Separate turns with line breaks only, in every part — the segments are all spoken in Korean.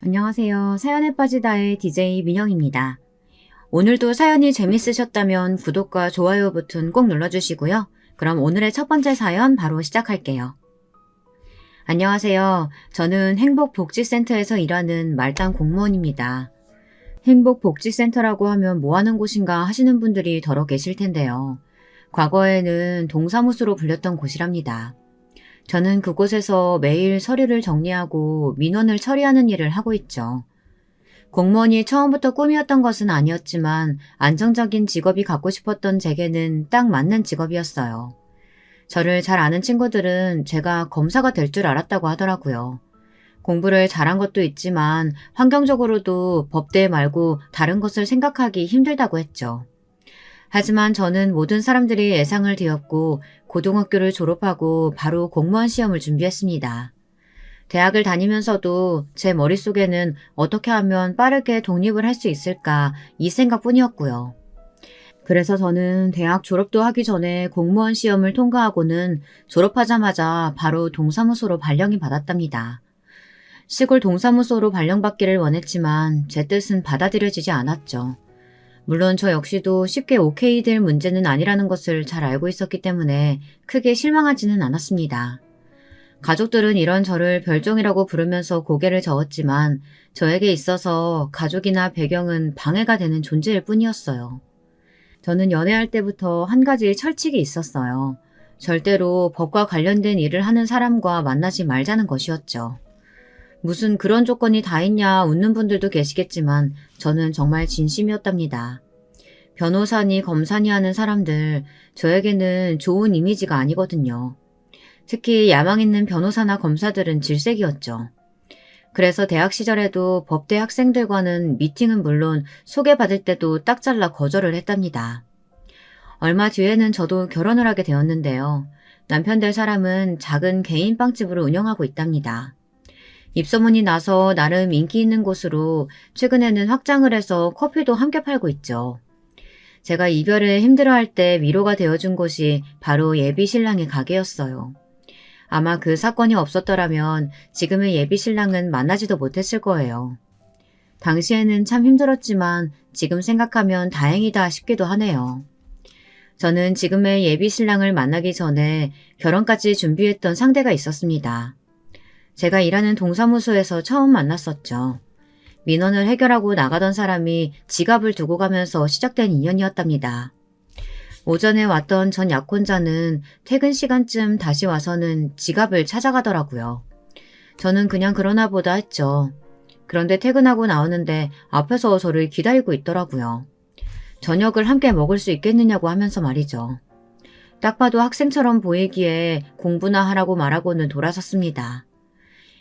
안녕하세요. 사연에 빠지다의 DJ 민영입니다. 오늘도 사연이 재밌으셨다면 구독과 좋아요 버튼 꼭 눌러주시고요. 그럼 오늘의 첫 번째 사연 바로 시작할게요. 안녕하세요. 저는 행복복지센터에서 일하는 말단 공무원입니다. 행복복지센터라고 하면 뭐 하는 곳인가 하시는 분들이 더러 계실 텐데요. 과거에는 동사무소로 불렸던 곳이랍니다. 저는 그곳에서 매일 서류를 정리하고 민원을 처리하는 일을 하고 있죠. 공무원이 처음부터 꿈이었던 것은 아니었지만 안정적인 직업이 갖고 싶었던 제게는 딱 맞는 직업이었어요. 저를 잘 아는 친구들은 제가 검사가 될 줄 알았다고 하더라고요. 공부를 잘한 것도 있지만 환경적으로도 법대 말고 다른 것을 생각하기 힘들다고 했죠. 하지만 저는 모든 사람들이 예상을 뒤엎고 고등학교를 졸업하고 바로 공무원 시험을 준비했습니다. 대학을 다니면서도 제 머릿속에는 어떻게 하면 빠르게 독립을 할 수 있을까 이 생각뿐이었고요. 그래서 저는 대학 졸업도 하기 전에 공무원 시험을 통과하고는 졸업하자마자 바로 동사무소로 발령이 받았답니다. 시골 동사무소로 발령받기를 원했지만 제 뜻은 받아들여지지 않았죠. 물론 저 역시도 쉽게 오케이 될 문제는 아니라는 것을 잘 알고 있었기 때문에 크게 실망하지는 않았습니다. 가족들은 이런 저를 별종이라고 부르면서 고개를 저었지만 저에게 있어서 가족이나 배경은 방해가 되는 존재일 뿐이었어요. 저는 연애할 때부터 한 가지 철칙이 있었어요. 절대로 법과 관련된 일을 하는 사람과 만나지 말자는 것이었죠. 무슨 그런 조건이 다 있냐 웃는 분들도 계시겠지만 저는 정말 진심이었답니다. 변호사니 검사니 하는 사람들, 저에게는 좋은 이미지가 아니거든요. 특히 야망 있는 변호사나 검사들은 질색이었죠. 그래서 대학 시절에도 법대 학생들과는 미팅은 물론 소개받을 때도 딱 잘라 거절을 했답니다. 얼마 뒤에는 저도 결혼을 하게 되었는데요. 남편 될 사람은 작은 개인 빵집을 운영하고 있답니다. 입소문이 나서 나름 인기 있는 곳으로 최근에는 확장을 해서 커피도 함께 팔고 있죠. 제가 이별을 힘들어할 때 위로가 되어준 곳이 바로 예비 신랑의 가게였어요. 아마 그 사건이 없었더라면 지금의 예비 신랑은 만나지도 못했을 거예요. 당시에는 참 힘들었지만 지금 생각하면 다행이다 싶기도 하네요. 저는 지금의 예비 신랑을 만나기 전에 결혼까지 준비했던 상대가 있었습니다. 제가 일하는 동사무소에서 처음 만났었죠. 민원을 해결하고 나가던 사람이 지갑을 두고 가면서 시작된 인연이었답니다. 오전에 왔던 전 약혼자는 퇴근 시간쯤 다시 와서는 지갑을 찾아가더라고요. 저는 그냥 그러나 보다 했죠. 그런데 퇴근하고 나오는데 앞에서 저를 기다리고 있더라고요. 저녁을 함께 먹을 수 있겠느냐고 하면서 말이죠. 딱 봐도 학생처럼 보이기에 공부나 하라고 말하고는 돌아섰습니다.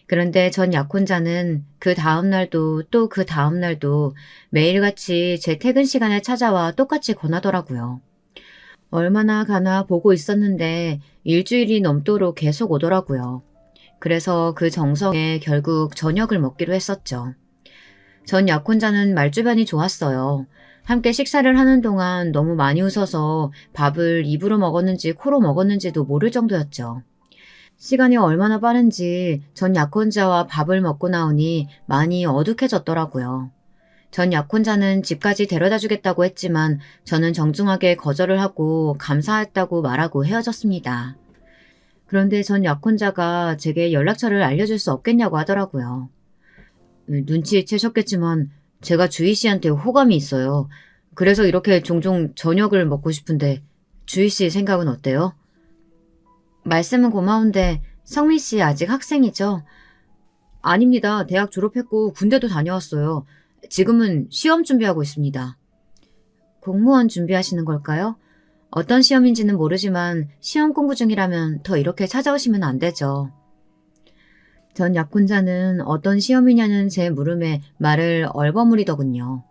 그런데 전 약혼자는 그 다음날도 또 그 다음날도 매일같이 제 퇴근 시간에 찾아와 똑같이 권하더라고요. 얼마나 가나 보고 있었는데 일주일이 넘도록 계속 오더라고요. 그래서 그 정성에 결국 저녁을 먹기로 했었죠. 전 약혼자는 말주변이 좋았어요. 함께 식사를 하는 동안 너무 많이 웃어서 밥을 입으로 먹었는지 코로 먹었는지도 모를 정도였죠. 시간이 얼마나 빠른지 전 약혼자와 밥을 먹고 나오니 많이 어둑해졌더라고요. 전 약혼자는 집까지 데려다 주겠다고 했지만 저는 정중하게 거절을 하고 감사했다고 말하고 헤어졌습니다. 그런데 전 약혼자가 제게 연락처를 알려줄 수 없겠냐고 하더라고요. 눈치채셨겠지만 제가 주희 씨한테 호감이 있어요. 그래서 이렇게 종종 저녁을 먹고 싶은데 주희 씨 생각은 어때요? 말씀은 고마운데 성민 씨 아직 학생이죠? 아닙니다. 대학 졸업했고 군대도 다녀왔어요. 지금은 시험 준비하고 있습니다. 공무원 준비하시는 걸까요? 어떤 시험인지는 모르지만 시험 공부 중이라면 더 이렇게 찾아오시면 안 되죠. 전 약혼자는 어떤 시험이냐는 제 물음에 말을 얼버무리더군요.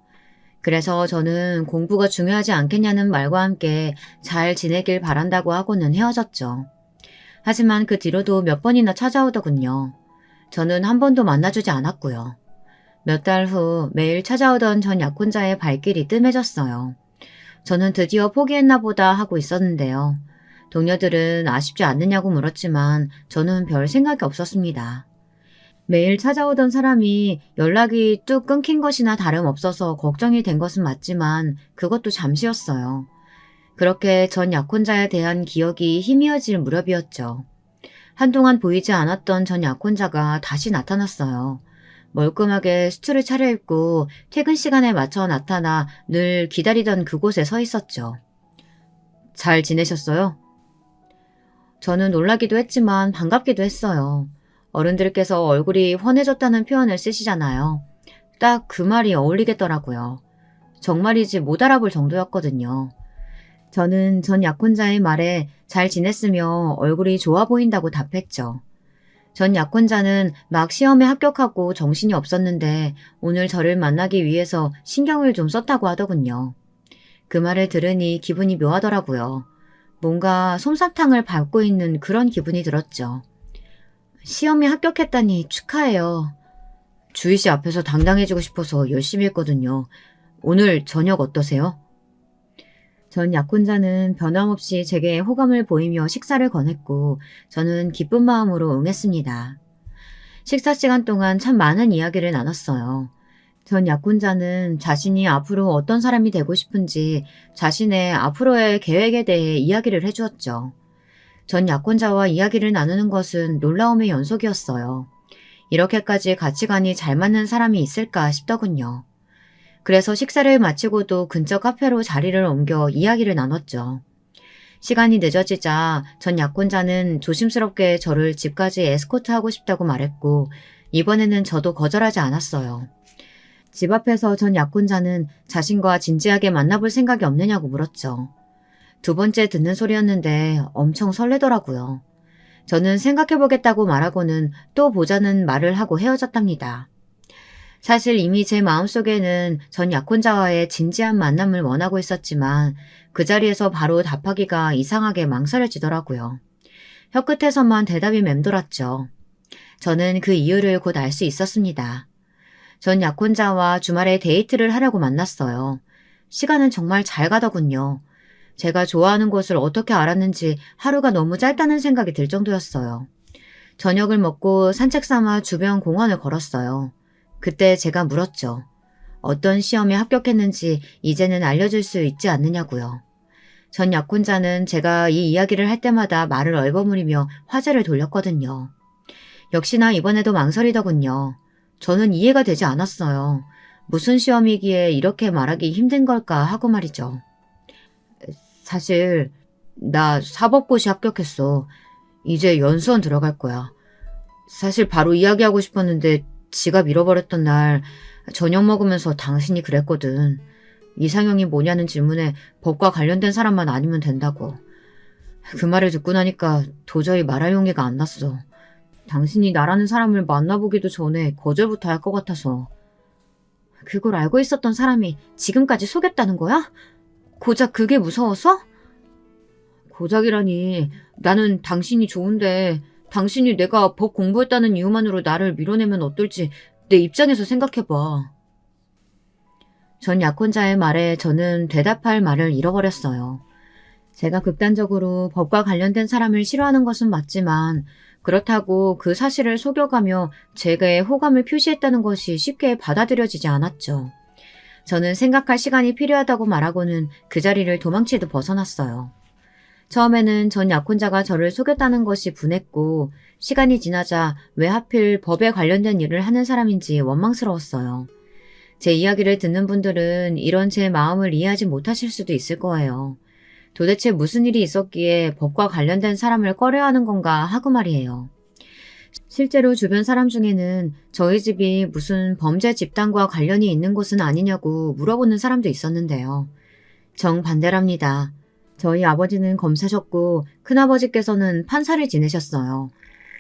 그래서 저는 공부가 중요하지 않겠냐는 말과 함께 잘 지내길 바란다고 하고는 헤어졌죠. 하지만 그 뒤로도 몇 번이나 찾아오더군요. 저는 한 번도 만나주지 않았고요. 몇 달 후 매일 찾아오던 전 약혼자의 발길이 뜸해졌어요. 저는 드디어 포기했나 보다 하고 있었는데요. 동료들은 아쉽지 않느냐고 물었지만 저는 별 생각이 없었습니다. 매일 찾아오던 사람이 연락이 뚝 끊긴 것이나 다름없어서 걱정이 된 것은 맞지만 그것도 잠시였어요. 그렇게 전 약혼자에 대한 기억이 희미해질 무렵이었죠. 한동안 보이지 않았던 전 약혼자가 다시 나타났어요. 멀끔하게 수트를 차려입고 퇴근 시간에 맞춰 나타나 늘 기다리던 그곳에 서 있었죠. 잘 지내셨어요? 저는 놀라기도 했지만 반갑기도 했어요. 어른들께서 얼굴이 환해졌다는 표현을 쓰시잖아요. 딱 그 말이 어울리겠더라고요. 정말이지 못 알아볼 정도였거든요. 저는 전 약혼자의 말에 잘 지냈으며 얼굴이 좋아 보인다고 답했죠. 전 약혼자는 막 시험에 합격하고 정신이 없었는데 오늘 저를 만나기 위해서 신경을 좀 썼다고 하더군요. 그 말을 들으니 기분이 묘하더라고요. 뭔가 솜사탕을 밟고 있는 그런 기분이 들었죠. 시험에 합격했다니 축하해요. 주희 씨 앞에서 당당해지고 싶어서 열심히 했거든요. 오늘 저녁 어떠세요? 전 약혼자는 변함없이 제게 호감을 보이며 식사를 권했고 저는 기쁜 마음으로 응했습니다. 식사 시간 동안 참 많은 이야기를 나눴어요. 전 약혼자는 자신이 앞으로 어떤 사람이 되고 싶은지 자신의 앞으로의 계획에 대해 이야기를 해주었죠. 전 약혼자와 이야기를 나누는 것은 놀라움의 연속이었어요. 이렇게까지 가치관이 잘 맞는 사람이 있을까 싶더군요. 그래서 식사를 마치고도 근처 카페로 자리를 옮겨 이야기를 나눴죠. 시간이 늦어지자 전 약혼자는 조심스럽게 저를 집까지 에스코트하고 싶다고 말했고 이번에는 저도 거절하지 않았어요. 집 앞에서 전 약혼자는 자신과 진지하게 만나볼 생각이 없느냐고 물었죠. 두 번째 듣는 소리였는데 엄청 설레더라고요. 저는 생각해보겠다고 말하고는 또 보자는 말을 하고 헤어졌답니다. 사실 이미 제 마음속에는 전 약혼자와의 진지한 만남을 원하고 있었지만 그 자리에서 바로 답하기가 이상하게 망설여지더라고요. 혀끝에서만 대답이 맴돌았죠. 저는 그 이유를 곧 알 수 있었습니다. 전 약혼자와 주말에 데이트를 하려고 만났어요. 시간은 정말 잘 가더군요. 제가 좋아하는 곳을 어떻게 알았는지 하루가 너무 짧다는 생각이 들 정도였어요. 저녁을 먹고 산책 삼아 주변 공원을 걸었어요. 그때 제가 물었죠. 어떤 시험에 합격했는지 이제는 알려줄 수 있지 않느냐고요. 전 약혼자는 제가 이 이야기를 할 때마다 말을 얼버무리며 화제를 돌렸거든요. 역시나 이번에도 망설이더군요. 저는 이해가 되지 않았어요. 무슨 시험이기에 이렇게 말하기 힘든 걸까 하고 말이죠. 사실 나 사법고시 합격했어. 이제 연수원 들어갈 거야. 사실 바로 이야기하고 싶었는데 지갑 잃어버렸던 날 저녁 먹으면서 당신이 그랬거든. 이상형이 뭐냐는 질문에 법과 관련된 사람만 아니면 된다고. 그 말을 듣고 나니까 도저히 말할 용기가 안 났어. 당신이 나라는 사람을 만나보기도 전에 거절부터 할 것 같아서. 그걸 알고 있었던 사람이 지금까지 속였다는 거야? 고작 그게 무서워서? 고작이라니. 나는 당신이 좋은데 당신이 내가 법 공부했다는 이유만으로 나를 밀어내면 어떨지 내 입장에서 생각해봐. 전 약혼자의 말에 저는 대답할 말을 잃어버렸어요. 제가 극단적으로 법과 관련된 사람을 싫어하는 것은 맞지만 그렇다고 그 사실을 속여가며 제게 호감을 표시했다는 것이 쉽게 받아들여지지 않았죠. 저는 생각할 시간이 필요하다고 말하고는 그 자리를 도망치듯 벗어났어요. 처음에는 전 약혼자가 저를 속였다는 것이 분했고 시간이 지나자 왜 하필 법에 관련된 일을 하는 사람인지 원망스러웠어요. 제 이야기를 듣는 분들은 이런 제 마음을 이해하지 못하실 수도 있을 거예요. 도대체 무슨 일이 있었기에 법과 관련된 사람을 꺼려하는 건가 하고 말이에요. 실제로 주변 사람 중에는 저희 집이 무슨 범죄 집단과 관련이 있는 곳은 아니냐고 물어보는 사람도 있었는데요. 정반대랍니다. 저희 아버지는 검사셨고 큰아버지께서는 판사를 지내셨어요.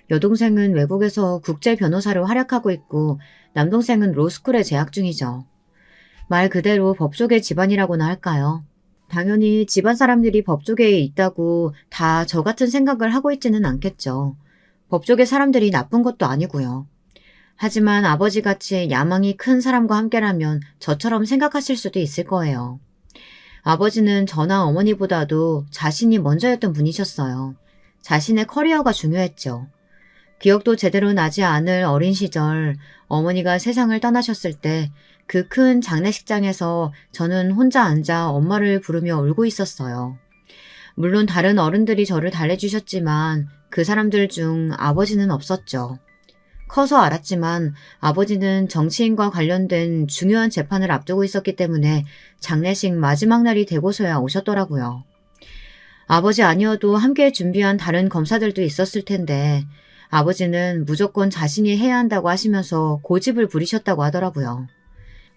여동생은 외국에서 국제 변호사로 활약하고 있고 남동생은 로스쿨에 재학 중이죠. 말 그대로 법조계 집안이라고나 할까요? 당연히 집안 사람들이 법조계에 있다고 다 저 같은 생각을 하고 있지는 않겠죠. 법조계 사람들이 나쁜 것도 아니고요. 하지만 아버지같이 야망이 큰 사람과 함께라면 저처럼 생각하실 수도 있을 거예요. 아버지는 저나 어머니보다도 자신이 먼저였던 분이셨어요. 자신의 커리어가 중요했죠. 기억도 제대로 나지 않을 어린 시절 어머니가 세상을 떠나셨을 때 그 큰 장례식장에서 저는 혼자 앉아 엄마를 부르며 울고 있었어요. 물론 다른 어른들이 저를 달래주셨지만 그 사람들 중 아버지는 없었죠. 커서 알았지만 아버지는 정치인과 관련된 중요한 재판을 앞두고 있었기 때문에 장례식 마지막 날이 되고서야 오셨더라고요. 아버지 아니어도 함께 준비한 다른 검사들도 있었을 텐데 아버지는 무조건 자신이 해야 한다고 하시면서 고집을 부리셨다고 하더라고요.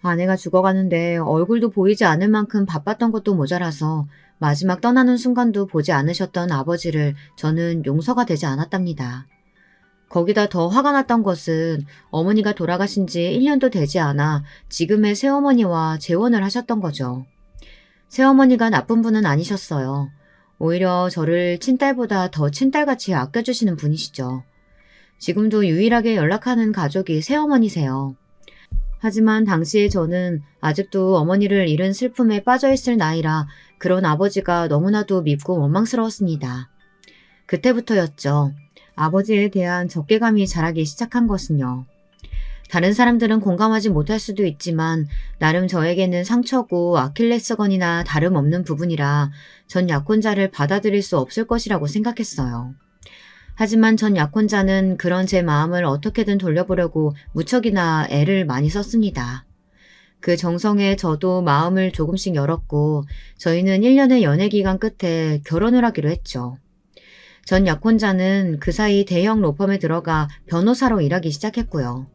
아내가 죽어가는데 얼굴도 보이지 않을 만큼 바빴던 것도 모자라서 마지막 떠나는 순간도 보지 않으셨던 아버지를 저는 용서가 되지 않았답니다. 거기다 더 화가 났던 것은 어머니가 돌아가신 지 1년도 되지 않아 지금의 새어머니와 재혼을 하셨던 거죠. 새어머니가 나쁜 분은 아니셨어요. 오히려 저를 친딸보다 더 친딸같이 아껴주시는 분이시죠. 지금도 유일하게 연락하는 가족이 새어머니세요. 하지만 당시에 저는 아직도 어머니를 잃은 슬픔에 빠져있을 나이라 그런 아버지가 너무나도 밉고 원망스러웠습니다. 그때부터였죠. 아버지에 대한 적개감이 자라기 시작한 것은요. 다른 사람들은 공감하지 못할 수도 있지만 나름 저에게는 상처고 아킬레스건이나 다름없는 부분이라 전 약혼자를 받아들일 수 없을 것이라고 생각했어요. 하지만 전 약혼자는 그런 제 마음을 어떻게든 돌려보려고 무척이나 애를 많이 썼습니다. 그 정성에 저도 마음을 조금씩 열었고 저희는 1년의 연애 기간 끝에 결혼을 하기로 했죠. 전 약혼자는 그 사이 대형 로펌에 들어가 변호사로 일하기 시작했고요.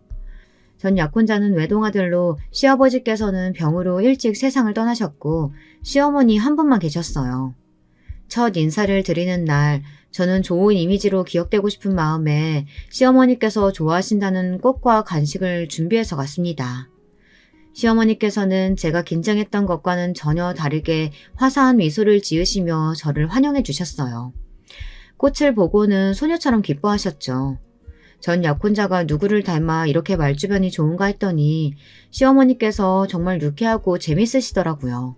전 약혼자는 외동아들로 시아버지께서는 병으로 일찍 세상을 떠나셨고 시어머니 한 분만 계셨어요. 첫 인사를 드리는 날 저는 좋은 이미지로 기억되고 싶은 마음에 시어머니께서 좋아하신다는 꽃과 간식을 준비해서 갔습니다. 시어머니께서는 제가 긴장했던 것과는 전혀 다르게 화사한 미소를 지으시며 저를 환영해 주셨어요. 꽃을 보고는 소녀처럼 기뻐하셨죠. 전 약혼자가 누구를 닮아 이렇게 말주변이 좋은가 했더니 시어머니께서 정말 유쾌하고 재밌으시더라고요.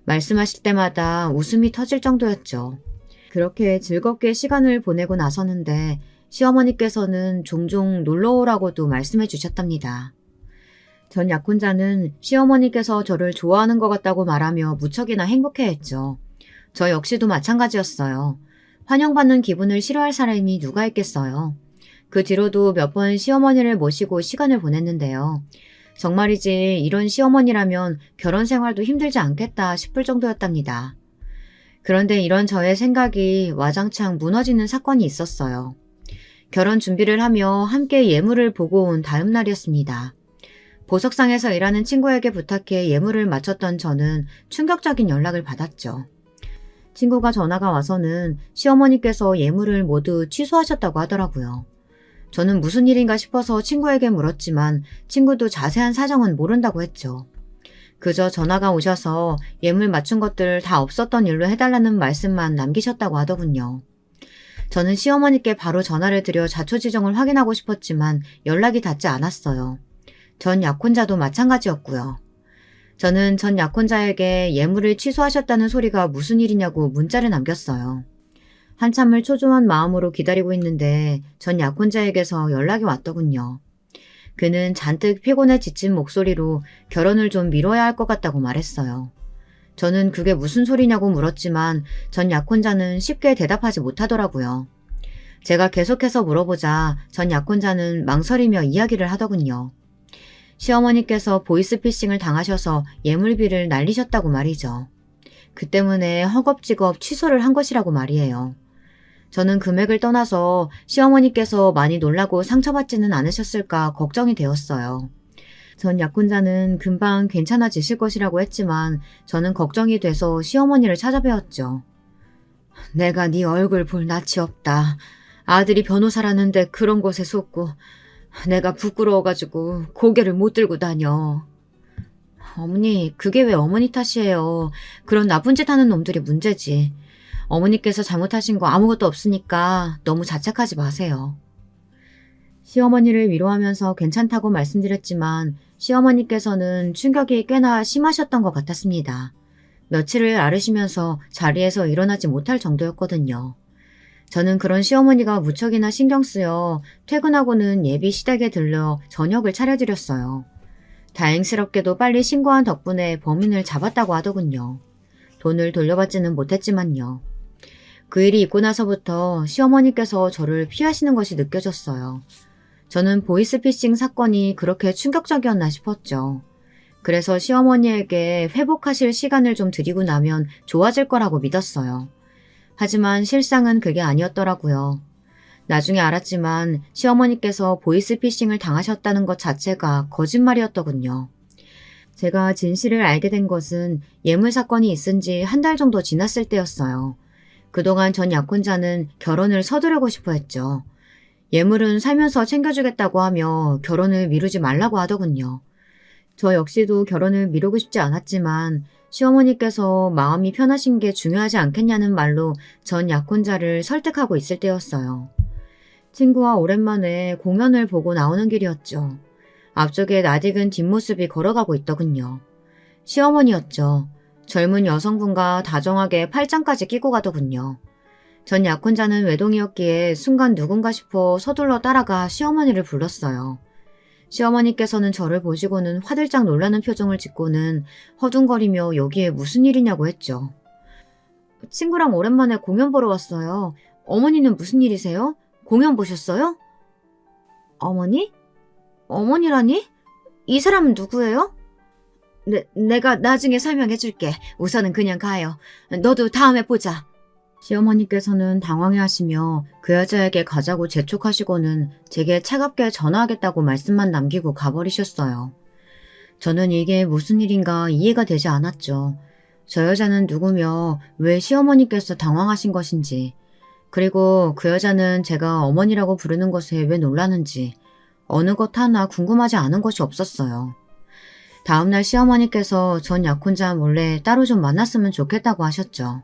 말씀하실 때마다 웃음이 터질 정도였죠. 그렇게 즐겁게 시간을 보내고 나서는데 시어머니께서는 종종 놀러오라고도 말씀해 주셨답니다. 전 약혼자는 시어머니께서 저를 좋아하는 것 같다고 말하며 무척이나 행복해했죠. 저 역시도 마찬가지였어요. 환영받는 기분을 싫어할 사람이 누가 있겠어요. 그 뒤로도 몇 번 시어머니를 모시고 시간을 보냈는데요. 정말이지 이런 시어머니라면 결혼 생활도 힘들지 않겠다 싶을 정도였답니다. 그런데 이런 저의 생각이 와장창 무너지는 사건이 있었어요. 결혼 준비를 하며 함께 예물을 보고 온 다음 날이었습니다. 보석상에서 일하는 친구에게 부탁해 예물을 맞췄던 저는 충격적인 연락을 받았죠. 친구가 전화가 와서는 시어머니께서 예물을 모두 취소하셨다고 하더라고요. 저는 무슨 일인가 싶어서 친구에게 물었지만 친구도 자세한 사정은 모른다고 했죠. 그저 전화가 오셔서 예물 맞춘 것들 다 없었던 일로 해달라는 말씀만 남기셨다고 하더군요. 저는 시어머니께 바로 전화를 드려 자초지종을 확인하고 싶었지만 연락이 닿지 않았어요. 전 약혼자도 마찬가지였고요. 저는 전 약혼자에게 예물을 취소하셨다는 소리가 무슨 일이냐고 문자를 남겼어요. 한참을 초조한 마음으로 기다리고 있는데 전 약혼자에게서 연락이 왔더군요. 그는 잔뜩 피곤해 지친 목소리로 결혼을 좀 미뤄야 할 것 같다고 말했어요. 저는 그게 무슨 소리냐고 물었지만 전 약혼자는 쉽게 대답하지 못하더라고요. 제가 계속해서 물어보자 전 약혼자는 망설이며 이야기를 하더군요. 시어머니께서 보이스피싱을 당하셔서 예물비를 날리셨다고 말이죠. 그 때문에 허겁지겁 취소를 한 것이라고 말이에요. 저는 금액을 떠나서 시어머니께서 많이 놀라고 상처받지는 않으셨을까 걱정이 되었어요. 전 약혼자는 금방 괜찮아지실 것이라고 했지만 저는 걱정이 돼서 시어머니를 찾아뵈었죠. 내가 네 얼굴 볼 낯이 없다. 아들이 변호사라는데 그런 곳에 속고 내가 부끄러워가지고 고개를 못 들고 다녀. 어머니, 그게 왜 어머니 탓이에요. 그런 나쁜 짓 하는 놈들이 문제지. 어머니께서 잘못하신 거 아무것도 없으니까 너무 자책하지 마세요. 시어머니를 위로하면서 괜찮다고 말씀드렸지만 시어머니께서는 충격이 꽤나 심하셨던 것 같았습니다. 며칠을 앓으시면서 자리에서 일어나지 못할 정도였거든요. 저는 그런 시어머니가 무척이나 신경 쓰여 퇴근하고는 예비 시댁에 들러 저녁을 차려드렸어요. 다행스럽게도 빨리 신고한 덕분에 범인을 잡았다고 하더군요. 돈을 돌려받지는 못했지만요. 그 일이 있고 나서부터 시어머니께서 저를 피하시는 것이 느껴졌어요. 저는 보이스피싱 사건이 그렇게 충격적이었나 싶었죠. 그래서 시어머니에게 회복하실 시간을 좀 드리고 나면 좋아질 거라고 믿었어요. 하지만 실상은 그게 아니었더라고요. 나중에 알았지만 시어머니께서 보이스피싱을 당하셨다는 것 자체가 거짓말이었더군요. 제가 진실을 알게 된 것은 예물 사건이 있은 지 한 달 정도 지났을 때였어요. 그동안 전 약혼자는 결혼을 서두르고 싶어 했죠. 예물은 살면서 챙겨주겠다고 하며 결혼을 미루지 말라고 하더군요. 저 역시도 결혼을 미루고 싶지 않았지만 시어머니께서 마음이 편하신 게 중요하지 않겠냐는 말로 전 약혼자를 설득하고 있을 때였어요. 친구와 오랜만에 공연을 보고 나오는 길이었죠. 앞쪽에 낯익은 뒷모습이 걸어가고 있더군요. 시어머니였죠. 젊은 여성분과 다정하게 팔짱까지 끼고 가더군요. 전 약혼자는 외동이었기에 순간 누군가 싶어 서둘러 따라가 시어머니를 불렀어요. 시어머니께서는 저를 보시고는 화들짝 놀라는 표정을 짓고는 허둥거리며 여기에 무슨 일이냐고 했죠. 친구랑 오랜만에 공연 보러 왔어요. 어머니는 무슨 일이세요? 공연 보셨어요? 어머니? 어머니라니? 이 사람은 누구예요? 내가 나중에 설명해 줄게. 우선은 그냥 가요. 너도 다음에 보자. 시어머니께서는 당황해하시며 그 여자에게 가자고 재촉하시고는 제게 차갑게 전화하겠다고 말씀만 남기고 가버리셨어요. 저는 이게 무슨 일인가 이해가 되지 않았죠. 저 여자는 누구며 왜 시어머니께서 당황하신 것인지, 그리고 그 여자는 제가 어머니라고 부르는 것에 왜 놀라는지 어느 것 하나 궁금하지 않은 것이 없었어요. 다음날 시어머니께서 전 약혼자 몰래 따로 좀 만났으면 좋겠다고 하셨죠.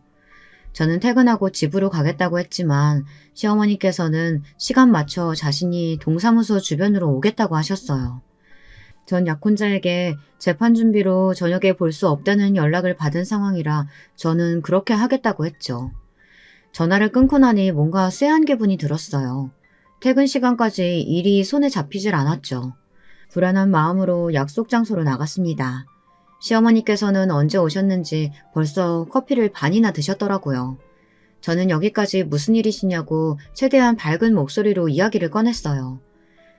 저는 퇴근하고 집으로 가겠다고 했지만 시어머니께서는 시간 맞춰 자신이 동사무소 주변으로 오겠다고 하셨어요. 전 약혼자에게 재판 준비로 저녁에 볼 수 없다는 연락을 받은 상황이라 저는 그렇게 하겠다고 했죠. 전화를 끊고 나니 뭔가 쎄한 기분이 들었어요. 퇴근 시간까지 일이 손에 잡히질 않았죠. 불안한 마음으로 약속 장소로 나갔습니다. 시어머니께서는 언제 오셨는지 벌써 커피를 반이나 드셨더라고요. 저는 여기까지 무슨 일이시냐고 최대한 밝은 목소리로 이야기를 꺼냈어요.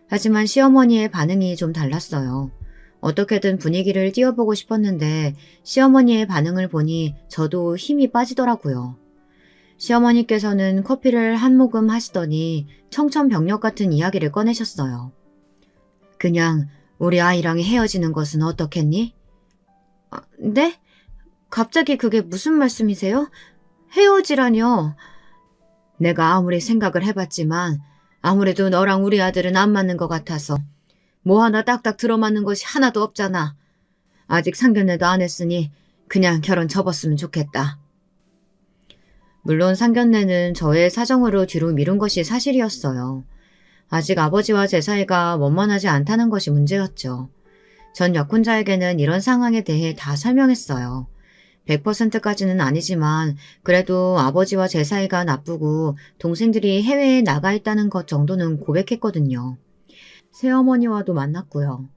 하지만 시어머니의 반응이 좀 달랐어요. 어떻게든 분위기를 띄워보고 싶었는데 시어머니의 반응을 보니 저도 힘이 빠지더라고요. 시어머니께서는 커피를 한 모금 하시더니 청천벽력 같은 이야기를 꺼내셨어요. 그냥 우리 아이랑 헤어지는 것은 어떻겠니? 네? 갑자기 그게 무슨 말씀이세요? 헤어지라뇨? 내가 아무리 생각을 해봤지만 아무래도 너랑 우리 아들은 안 맞는 것 같아서 뭐 하나 딱딱 들어맞는 것이 하나도 없잖아. 아직 상견례도 안 했으니 그냥 결혼 접었으면 좋겠다. 물론 상견례는 저의 사정으로 뒤로 미룬 것이 사실이었어요. 아직 아버지와 제 사이가 원만하지 않다는 것이 문제였죠. 전 약혼자에게는 이런 상황에 대해 다 설명했어요. 100%까지는 아니지만 그래도 아버지와 제 사이가 나쁘고 동생들이 해외에 나가 있다는 것 정도는 고백했거든요. 새어머니와도 만났고요.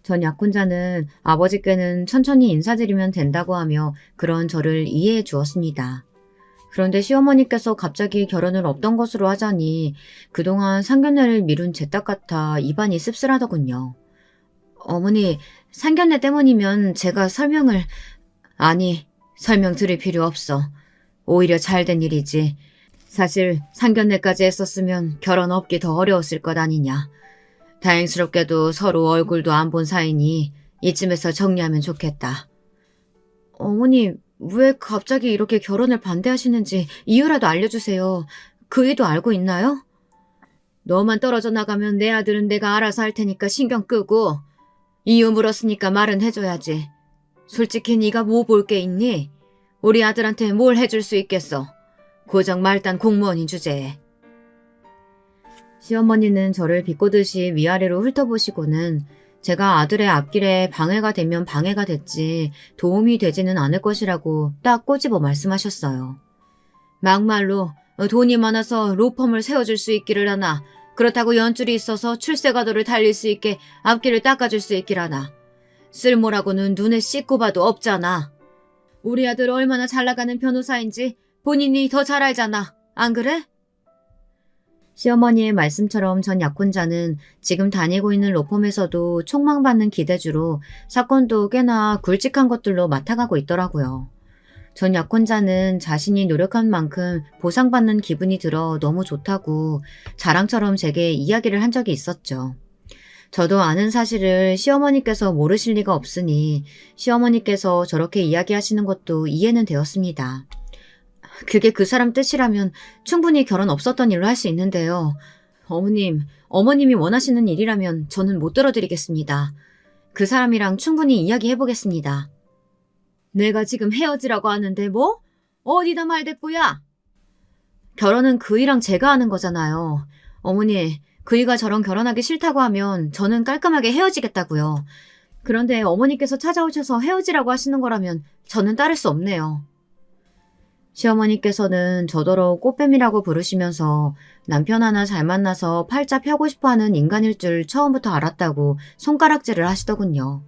전 약혼자는 아버지께는 천천히 인사드리면 된다고 하며 그런 저를 이해해 주었습니다. 그런데 시어머니께서 갑자기 결혼을 없던 것으로 하자니 그동안 상견례를 미룬 제 딸 같아 입안이 씁쓸하더군요. 어머니, 상견례 때문이면 제가 아니, 설명 드릴 필요 없어. 오히려 잘된 일이지. 사실 상견례까지 했었으면 결혼 없기 더 어려웠을 것 아니냐. 다행스럽게도 서로 얼굴도 안 본 사이니 이쯤에서 정리하면 좋겠다. 어머니, 왜 갑자기 이렇게 결혼을 반대하시는지 이유라도 알려주세요. 그 이유도 알고 있나요? 너만 떨어져 나가면 내 아들은 내가 알아서 할 테니까 신경 끄고 이유 물었으니까 말은 해줘야지. 솔직히 네가 뭐 볼 게 있니? 우리 아들한테 뭘 해줄 수 있겠어. 고작 말단 공무원인 주제에. 시어머니는 저를 비꼬듯이 위아래로 훑어보시고는 제가 아들의 앞길에 방해가 되면 방해가 됐지 도움이 되지는 않을 것이라고 딱 꼬집어 말씀하셨어요. 막말로 돈이 많아서 로펌을 세워줄 수 있기를 하나, 그렇다고 연줄이 있어서 출세가도를 달릴 수 있게 앞길을 닦아줄 수 있기를 하나. 쓸모라고는 눈에 씻고 봐도 없잖아. 우리 아들 얼마나 잘 나가는 변호사인지 본인이 더 잘 알잖아. 안 그래? 시어머니의 말씀처럼 전 약혼자는 지금 다니고 있는 로펌에서도 촉망받는 기대주로 사건도 꽤나 굵직한 것들로 맡아가고 있더라고요. 전 약혼자는 자신이 노력한 만큼 보상받는 기분이 들어 너무 좋다고 자랑처럼 제게 이야기를 한 적이 있었죠. 저도 아는 사실을 시어머니께서 모르실 리가 없으니 시어머니께서 저렇게 이야기하시는 것도 이해는 되었습니다. 그게 그 사람 뜻이라면 충분히 결혼 없었던 일로 할 수 있는데요. 어머님이 원하시는 일이라면 저는 못 들어드리겠습니다. 그 사람이랑 충분히 이야기해보겠습니다. 내가 지금 헤어지라고 하는데 뭐? 어디다 말대꾸야? 결혼은 그이랑 제가 하는 거잖아요. 어머니, 그이가 저랑 결혼하기 싫다고 하면 저는 깔끔하게 헤어지겠다고요. 그런데 어머니께서 찾아오셔서 헤어지라고 하시는 거라면 저는 따를 수 없네요. 시어머니께서는 저더러 꽃뱀이라고 부르시면서 남편 하나 잘 만나서 팔자 펴고 싶어하는 인간일 줄 처음부터 알았다고 손가락질을 하시더군요.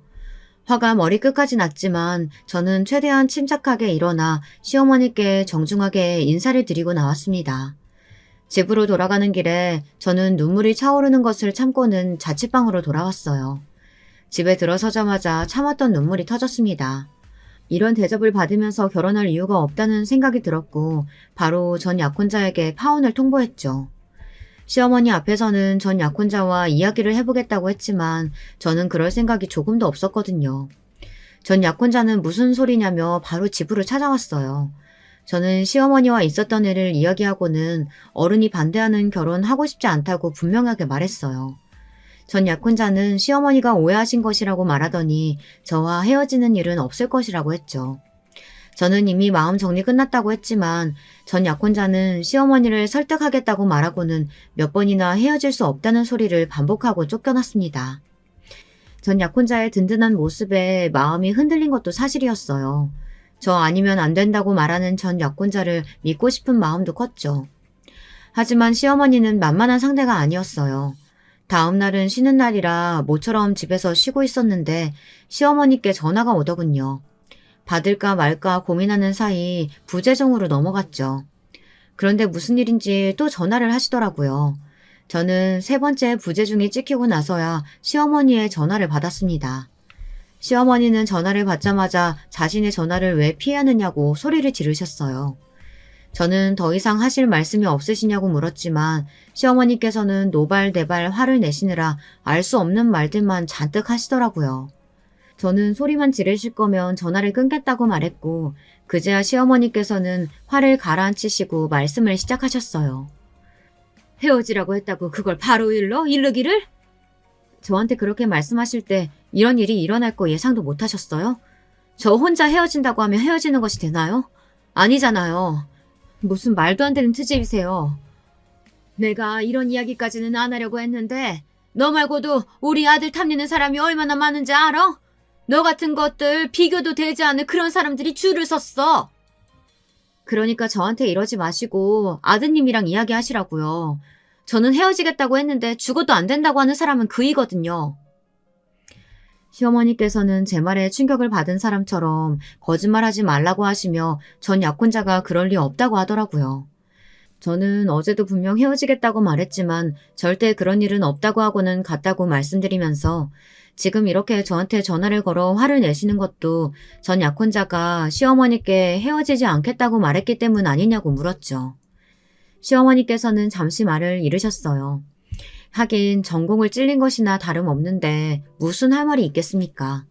화가 머리끝까지 났지만 저는 최대한 침착하게 일어나 시어머니께 정중하게 인사를 드리고 나왔습니다. 집으로 돌아가는 길에 저는 눈물이 차오르는 것을 참고는 자취방으로 돌아왔어요. 집에 들어서자마자 참았던 눈물이 터졌습니다. 이런 대접을 받으면서 결혼할 이유가 없다는 생각이 들었고 바로 전 약혼자에게 파혼을 통보했죠. 시어머니 앞에서는 전 약혼자와 이야기를 해보겠다고 했지만 저는 그럴 생각이 조금도 없었거든요. 전 약혼자는 무슨 소리냐며 바로 집으로 찾아왔어요. 저는 시어머니와 있었던 일을 이야기하고는 어른이 반대하는 결혼 하고 싶지 않다고 분명하게 말했어요. 전 약혼자는 시어머니가 오해하신 것이라고 말하더니 저와 헤어지는 일은 없을 것이라고 했죠. 저는 이미 마음 정리 끝났다고 했지만 전 약혼자는 시어머니를 설득하겠다고 말하고는 몇 번이나 헤어질 수 없다는 소리를 반복하고 쫓겨났습니다. 전 약혼자의 든든한 모습에 마음이 흔들린 것도 사실이었어요. 저 아니면 안 된다고 말하는 전 약혼자를 믿고 싶은 마음도 컸죠. 하지만 시어머니는 만만한 상대가 아니었어요. 다음 날은 쉬는 날이라 모처럼 집에서 쉬고 있었는데 시어머니께 전화가 오더군요. 받을까 말까 고민하는 사이 부재중으로 넘어갔죠. 그런데 무슨 일인지 또 전화를 하시더라고요. 저는 3번째 부재중이 찍히고 나서야 시어머니의 전화를 받았습니다. 시어머니는 전화를 받자마자 자신의 전화를 왜 피하느냐고 소리를 지르셨어요. 저는 더 이상 하실 말씀이 없으시냐고 물었지만 시어머니께서는 노발대발 화를 내시느라 알 수 없는 말들만 잔뜩 하시더라고요. 저는 소리만 지르실 거면 전화를 끊겠다고 말했고 그제야 시어머니께서는 화를 가라앉히시고 말씀을 시작하셨어요. 헤어지라고 했다고 그걸 바로 이르기를? 저한테 그렇게 말씀하실 때 이런 일이 일어날 거 예상도 못 하셨어요? 저 혼자 헤어진다고 하면 헤어지는 것이 되나요? 아니잖아요. 무슨 말도 안 되는 트집이세요. 내가 이런 이야기까지는 안 하려고 했는데 너 말고도 우리 아들 탐내는 사람이 얼마나 많은지 알아? 너 같은 것들 비교도 되지 않을 그런 사람들이 줄을 섰어. 그러니까 저한테 이러지 마시고 아드님이랑 이야기하시라고요. 저는 헤어지겠다고 했는데 죽어도 안 된다고 하는 사람은 그이거든요. 시어머니께서는 제 말에 충격을 받은 사람처럼 거짓말하지 말라고 하시며 전 약혼자가 그럴 리 없다고 하더라고요. 저는 어제도 분명 헤어지겠다고 말했지만 절대 그런 일은 없다고 하고는 갔다고 말씀드리면서 지금 이렇게 저한테 전화를 걸어 화를 내시는 것도 전 약혼자가 시어머니께 헤어지지 않겠다고 말했기 때문 아니냐고 물었죠. 시어머니께서는 잠시 말을 잃으셨어요. 하긴 전공을 찔린 것이나 다름없는데 무슨 할 말이 있겠습니까?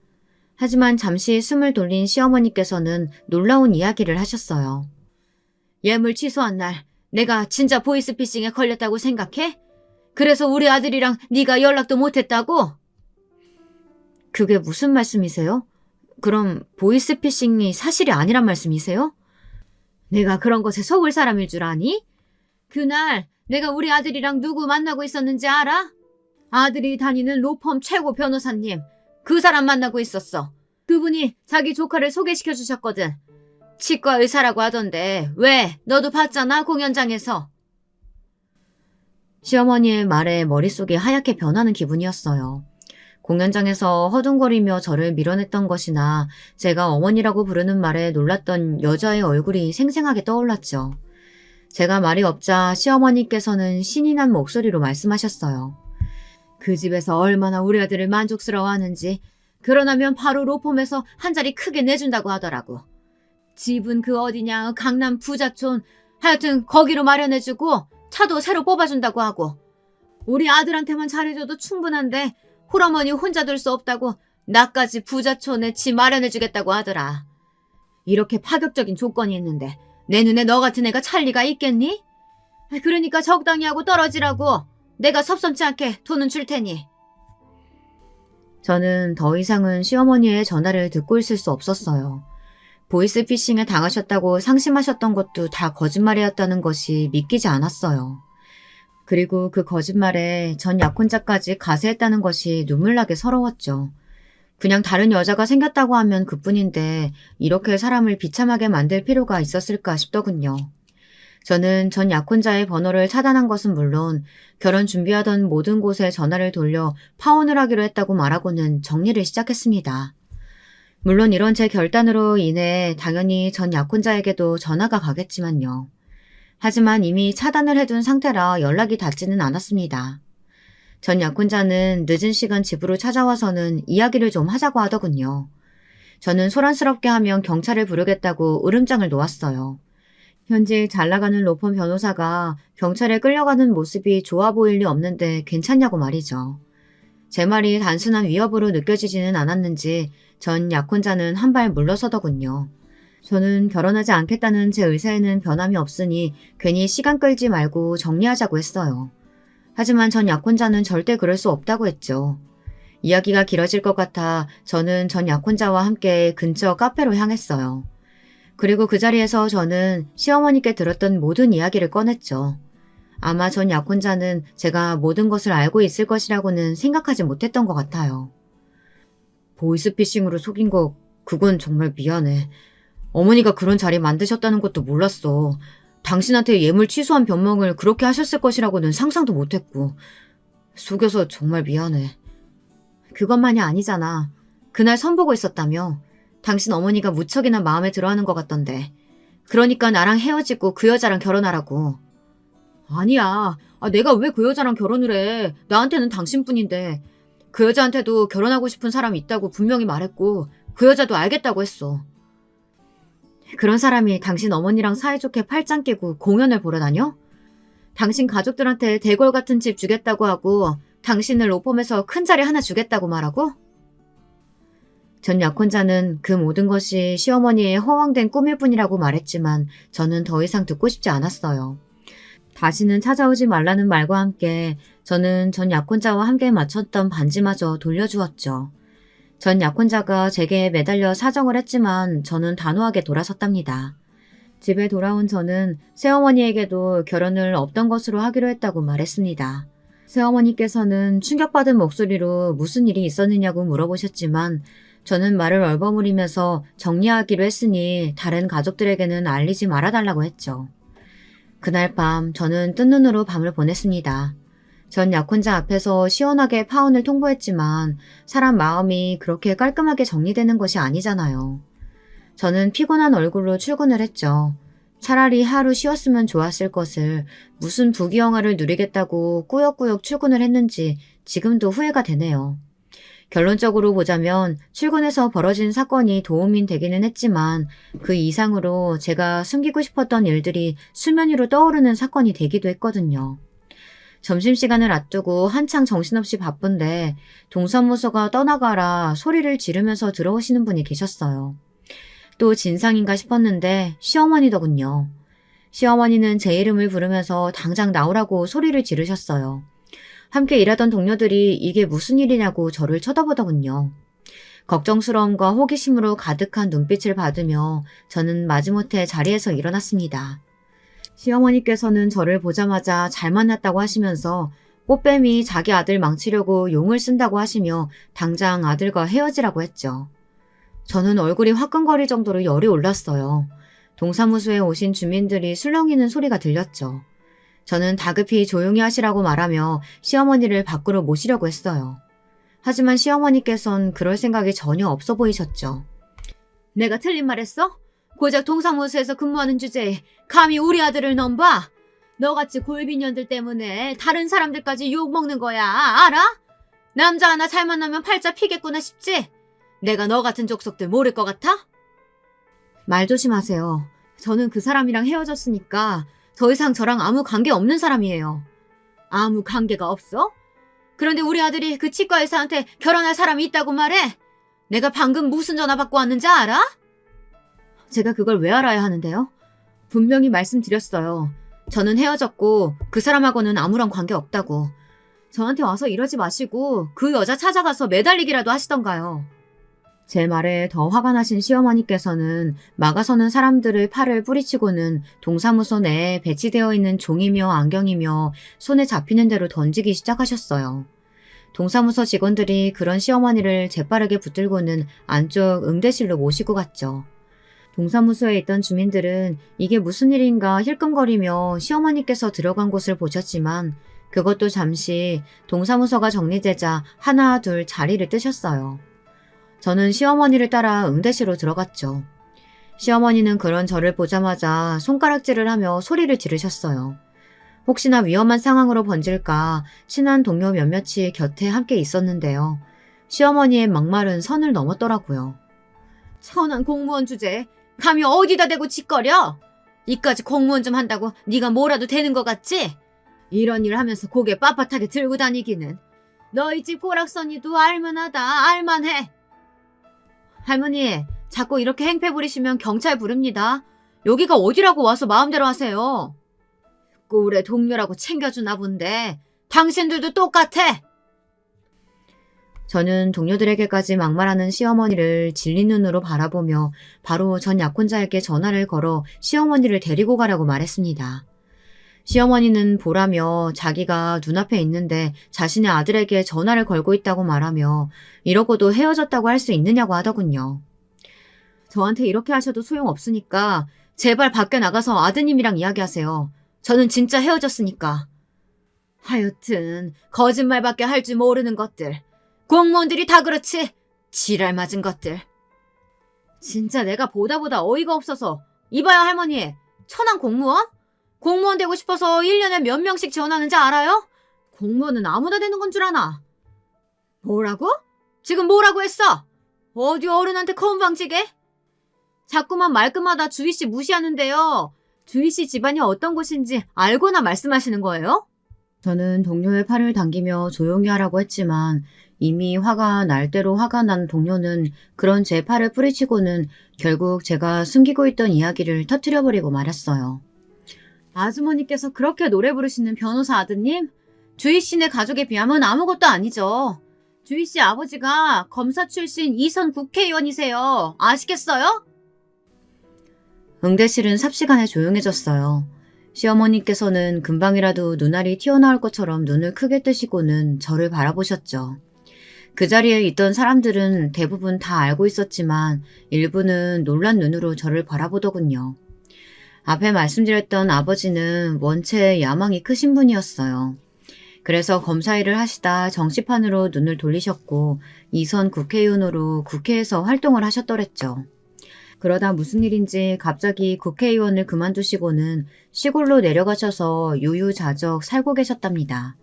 하지만 잠시 숨을 돌린 시어머니께서는 놀라운 이야기를 하셨어요. 예물 취소한 날 내가 진짜 보이스피싱에 걸렸다고 생각해? 그래서 우리 아들이랑 네가 연락도 못했다고? 그게 무슨 말씀이세요? 그럼 보이스피싱이 사실이 아니란 말씀이세요? 내가 그런 것에 속을 사람일 줄 아니? 그날 내가 우리 아들이랑 누구 만나고 있었는지 알아? 아들이 다니는 로펌 최고 변호사님. 그 사람 만나고 있었어. 그분이 자기 조카를 소개시켜 주셨거든. 치과 의사라고 하던데 왜? 너도 봤잖아, 공연장에서. 시어머니의 말에 머릿속이 하얗게 변하는 기분이었어요. 공연장에서 허둥거리며 저를 밀어냈던 것이나 제가 어머니라고 부르는 말에 놀랐던 여자의 얼굴이 생생하게 떠올랐죠. 제가 말이 없자 시어머니께서는 신이 난 목소리로 말씀하셨어요. 그 집에서 얼마나 우리 아들을 만족스러워하는지, 그러나면 바로 로펌에서 한 자리 크게 내준다고 하더라고. 집은 그 어디냐, 강남 부자촌, 하여튼 거기로 마련해주고 차도 새로 뽑아준다고 하고, 우리 아들한테만 잘해줘도 충분한데 홀어머니 혼자 둘 수 없다고 나까지 부자촌에 집 마련해주겠다고 하더라. 이렇게 파격적인 조건이 있는데 내 눈에 너 같은 애가 찰 리가 있겠니? 그러니까 적당히 하고 떨어지라고. 내가 섭섭지 않게 돈은 줄 테니. 저는 더 이상은 시어머니의 전화를 듣고 있을 수 없었어요. 보이스피싱에 당하셨다고 상심하셨던 것도 다 거짓말이었다는 것이 믿기지 않았어요. 그리고 그 거짓말에 전 약혼자까지 가세했다는 것이 눈물나게 서러웠죠. 그냥 다른 여자가 생겼다고 하면 그뿐인데 이렇게 사람을 비참하게 만들 필요가 있었을까 싶더군요. 저는 전 약혼자의 번호를 차단한 것은 물론 결혼 준비하던 모든 곳에 전화를 돌려 파혼을 하기로 했다고 말하고는 정리를 시작했습니다. 물론 이런 제 결단으로 인해 당연히 전 약혼자에게도 전화가 가겠지만요. 하지만 이미 차단을 해둔 상태라 연락이 닿지는 않았습니다. 전 약혼자는 늦은 시간 집으로 찾아와서는 이야기를 좀 하자고 하더군요. 저는 소란스럽게 하면 경찰을 부르겠다고 으름장을 놓았어요. 현재 잘나가는 로펌 변호사가 경찰에 끌려가는 모습이 좋아 보일 리 없는데 괜찮냐고 말이죠. 제 말이 단순한 위협으로 느껴지지는 않았는지 전 약혼자는 한 발 물러서더군요. 저는 결혼하지 않겠다는 제 의사에는 변함이 없으니 괜히 시간 끌지 말고 정리하자고 했어요. 하지만 전 약혼자는 절대 그럴 수 없다고 했죠. 이야기가 길어질 것 같아 저는 전 약혼자와 함께 근처 카페로 향했어요. 그리고 그 자리에서 저는 시어머니께 들었던 모든 이야기를 꺼냈죠. 아마 전 약혼자는 제가 모든 것을 알고 있을 것이라고는 생각하지 못했던 것 같아요. 보이스피싱으로 속인 거 그건 정말 미안해. 어머니가 그런 자리 만드셨다는 것도 몰랐어. 당신한테 예물 취소한 변명을 그렇게 하셨을 것이라고는 상상도 못했고. 속여서 정말 미안해. 그것만이 아니잖아. 그날 선보고 있었다며. 당신 어머니가 무척이나 마음에 들어하는 것 같던데. 그러니까 나랑 헤어지고 그 여자랑 결혼하라고. 아니야. 내가 왜 그 여자랑 결혼을 해. 나한테는 당신뿐인데. 그 여자한테도 결혼하고 싶은 사람이 있다고 분명히 말했고 그 여자도 알겠다고 했어. 그런 사람이 당신 어머니랑 사이좋게 팔짱 끼고 공연을 보러 다녀? 당신 가족들한테 대궐 같은 집 주겠다고 하고 당신을 로펌에서 큰 자리 하나 주겠다고 말하고? 전 약혼자는 그 모든 것이 시어머니의 허황된 꿈일 뿐이라고 말했지만 저는 더 이상 듣고 싶지 않았어요. 다시는 찾아오지 말라는 말과 함께 저는 전 약혼자와 함께 맞췄던 반지마저 돌려주었죠. 전 약혼자가 제게 매달려 사정을 했지만 저는 단호하게 돌아섰답니다. 집에 돌아온 저는 새어머니에게도 결혼을 없던 것으로 하기로 했다고 말했습니다. 새어머니께서는 충격받은 목소리로 무슨 일이 있었느냐고 물어보셨지만 저는 말을 얼버무리면서 정리하기로 했으니 다른 가족들에게는 알리지 말아달라고 했죠. 그날 밤 저는 뜬 눈으로 밤을 보냈습니다. 전 약혼자 앞에서 시원하게 파혼을 통보했지만 사람 마음이 그렇게 깔끔하게 정리되는 것이 아니잖아요. 저는 피곤한 얼굴로 출근을 했죠. 차라리 하루 쉬었으면 좋았을 것을 무슨 부귀영화를 누리겠다고 꾸역꾸역 출근을 했는지 지금도 후회가 되네요. 결론적으로 보자면 출근해서 벌어진 사건이 도움이 되기는 했지만 그 이상으로 제가 숨기고 싶었던 일들이 수면 위로 떠오르는 사건이 되기도 했거든요. 점심시간을 앞두고 한창 정신없이 바쁜데 동사무소가 떠나가라 소리를 지르면서 들어오시는 분이 계셨어요. 또 진상인가 싶었는데 시어머니더군요. 시어머니는 제 이름을 부르면서 당장 나오라고 소리를 지르셨어요. 함께 일하던 동료들이 이게 무슨 일이냐고 저를 쳐다보더군요. 걱정스러움과 호기심으로 가득한 눈빛을 받으며 저는 마지못해 자리에서 일어났습니다. 시어머니께서는 저를 보자마자 잘 만났다고 하시면서 꽃뱀이 자기 아들 망치려고 용을 쓴다고 하시며 당장 아들과 헤어지라고 했죠. 저는 얼굴이 화끈거릴 정도로 열이 올랐어요. 동사무소에 오신 주민들이 술렁이는 소리가 들렸죠. 저는 다급히 조용히 하시라고 말하며 시어머니를 밖으로 모시려고 했어요. 하지만 시어머니께선 그럴 생각이 전혀 없어 보이셨죠. 내가 틀린 말 했어? 고작 동사무소에서 근무하는 주제에 감히 우리 아들을 넘봐? 너같이 골빈년들 때문에 다른 사람들까지 욕먹는 거야. 알아? 남자 하나 잘 만나면 팔자 피겠구나 싶지? 내가 너 같은 족속들 모를 것 같아? 말 조심하세요. 저는 그 사람이랑 헤어졌으니까 더 이상 저랑 아무 관계 없는 사람이에요. 아무 관계가 없어? 그런데 우리 아들이 그 치과 의사한테 결혼할 사람이 있다고 말해? 내가 방금 무슨 전화 받고 왔는지 알아? 제가 그걸 왜 알아야 하는데요? 분명히 말씀드렸어요. 저는 헤어졌고 그 사람하고는 아무런 관계 없다고. 저한테 와서 이러지 마시고 그 여자 찾아가서 매달리기라도 하시던가요. 제 말에 더 화가 나신 시어머니께서는 막아서는 사람들의 팔을 뿌리치고는 동사무소 내에 배치되어 있는 종이며 안경이며 손에 잡히는 대로 던지기 시작하셨어요. 동사무소 직원들이 그런 시어머니를 재빠르게 붙들고는 안쪽 응대실로 모시고 갔죠. 동사무소에 있던 주민들은 이게 무슨 일인가 힐끔거리며 시어머니께서 들어간 곳을 보셨지만 그것도 잠시 동사무소가 정리되자 하나 둘 자리를 뜨셨어요. 저는 시어머니를 따라 응대실로 들어갔죠. 시어머니는 그런 저를 보자마자 손가락질을 하며 소리를 지르셨어요. 혹시나 위험한 상황으로 번질까 친한 동료 몇몇이 곁에 함께 있었는데요. 시어머니의 막말은 선을 넘었더라고요. 천한 공무원 주제에 감히 어디다 대고 짓거려? 이까지 공무원 좀 한다고 네가 뭐라도 되는 것 같지? 이런 일 하면서 고개 빳빳하게 들고 다니기는. 너희 집 꼬락서니도 알만하다. 알만해. 할머니, 자꾸 이렇게 행패 부리시면 경찰 부릅니다. 여기가 어디라고 와서 마음대로 하세요. 꿀에 동료라고 챙겨주나 본데 당신들도 똑같아. 저는 동료들에게까지 막말하는 시어머니를 질린 눈으로 바라보며 바로 전 약혼자에게 전화를 걸어 시어머니를 데리고 가라고 말했습니다. 시어머니는 보라며 자기가 눈앞에 있는데 자신의 아들에게 전화를 걸고 있다고 말하며 이러고도 헤어졌다고 할 수 있느냐고 하더군요. 저한테 이렇게 하셔도 소용없으니까 제발 밖에 나가서 아드님이랑 이야기하세요. 저는 진짜 헤어졌으니까. 하여튼 거짓말밖에 할 줄 모르는 것들. 공무원들이 다 그렇지. 지랄 맞은 것들. 진짜 내가 보다 어이가 없어서. 이봐요 할머니. 천한 공무원? 공무원 되고 싶어서 1년에 몇 명씩 지원하는지 알아요? 공무원은 아무나 되는 건 줄 아나. 뭐라고? 지금 뭐라고 했어? 어디 어른한테 건방지게? 자꾸만 말끝마다 주희씨 무시하는데요. 주희씨 집안이 어떤 곳인지 알고나 말씀하시는 거예요? 저는 동료의 팔을 당기며 조용히 하라고 했지만 이미 화가 날 대로 화가 난 동료는 그런 제 팔을 뿌리치고는 결국 제가 숨기고 있던 이야기를 터뜨려버리고 말았어요. 아주머니께서 그렇게 노래 부르시는 변호사 아드님? 주희씨네 가족에 비하면 아무것도 아니죠. 주희씨 아버지가 검사 출신 2선 국회의원이세요. 아시겠어요? 응대실은 삽시간에 조용해졌어요. 시어머니께서는 금방이라도 눈알이 튀어나올 것처럼 눈을 크게 뜨시고는 저를 바라보셨죠. 그 자리에 있던 사람들은 대부분 다 알고 있었지만 일부는 놀란 눈으로 저를 바라보더군요. 앞에 말씀드렸던 아버지는 원체 야망이 크신 분이었어요. 그래서 검사 일을 하시다 정치판으로 눈을 돌리셨고 2선 국회의원으로 국회에서 활동을 하셨더랬죠. 그러다 무슨 일인지 갑자기 국회의원을 그만두시고는 시골로 내려가셔서 유유자적 살고 계셨답니다.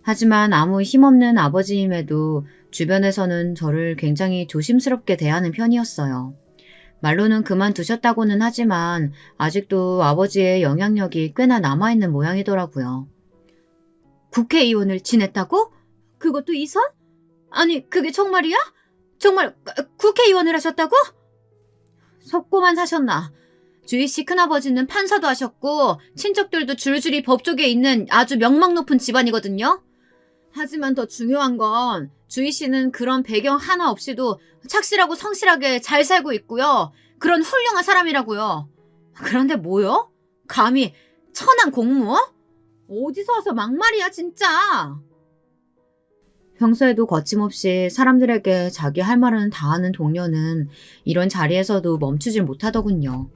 하지만 아무 힘없는 아버지임에도 주변에서는 저를 굉장히 조심스럽게 대하는 편이었어요. 말로는 그만두셨다고는 하지만 아직도 아버지의 영향력이 꽤나 남아있는 모양이더라고요. 국회의원을 지냈다고? 그것도 2선? 아니 그게 정말이야? 정말 국회의원을 하셨다고? 속고만 사셨나? 주희씨 큰아버지는 판사도 하셨고 친척들도 줄줄이 법조계에 있는 아주 명망 높은 집안이거든요. 하지만 더 중요한 건 주희씨는 그런 배경 하나 없이도 착실하고 성실하게 잘 살고 있고요. 그런 훌륭한 사람이라고요. 그런데 뭐요? 감히 천한 공무원? 어디서 와서 막말이야 진짜. 평소에도 거침없이 사람들에게 자기 할 말은 다 하는 동료는 이런 자리에서도 멈추질 못하더군요.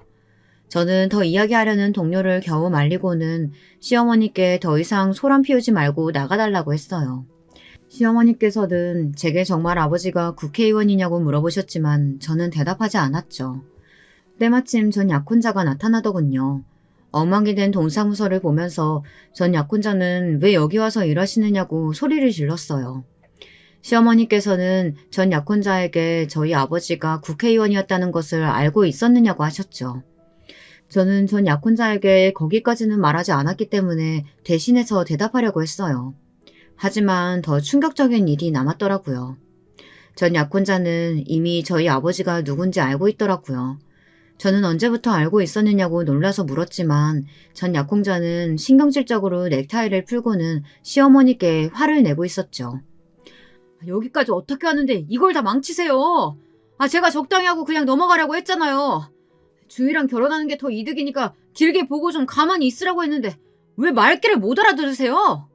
저는 더 이야기하려는 동료를 겨우 말리고는 시어머니께 더 이상 소란 피우지 말고 나가달라고 했어요. 시어머니께서는 제게 정말 아버지가 국회의원이냐고 물어보셨지만 저는 대답하지 않았죠. 때마침 전 약혼자가 나타나더군요. 엉망이 된 동사무소를 보면서 전 약혼자는 왜 여기 와서 일하시느냐고 소리를 질렀어요. 시어머니께서는 전 약혼자에게 저희 아버지가 국회의원이었다는 것을 알고 있었느냐고 하셨죠. 저는 전 약혼자에게 거기까지는 말하지 않았기 때문에 대신해서 대답하려고 했어요. 하지만 더 충격적인 일이 남았더라고요. 전 약혼자는 이미 저희 아버지가 누군지 알고 있더라고요. 저는 언제부터 알고 있었느냐고 놀라서 물었지만 전 약혼자는 신경질적으로 넥타이를 풀고는 시어머니께 화를 내고 있었죠. 여기까지 어떻게 하는데 이걸 다 망치세요. 제가 적당히 하고 그냥 넘어가려고 했잖아요. 주희랑 결혼하는 게 더 이득이니까 길게 보고 좀 가만히 있으라고 했는데 왜 말귀를 못 알아들으세요?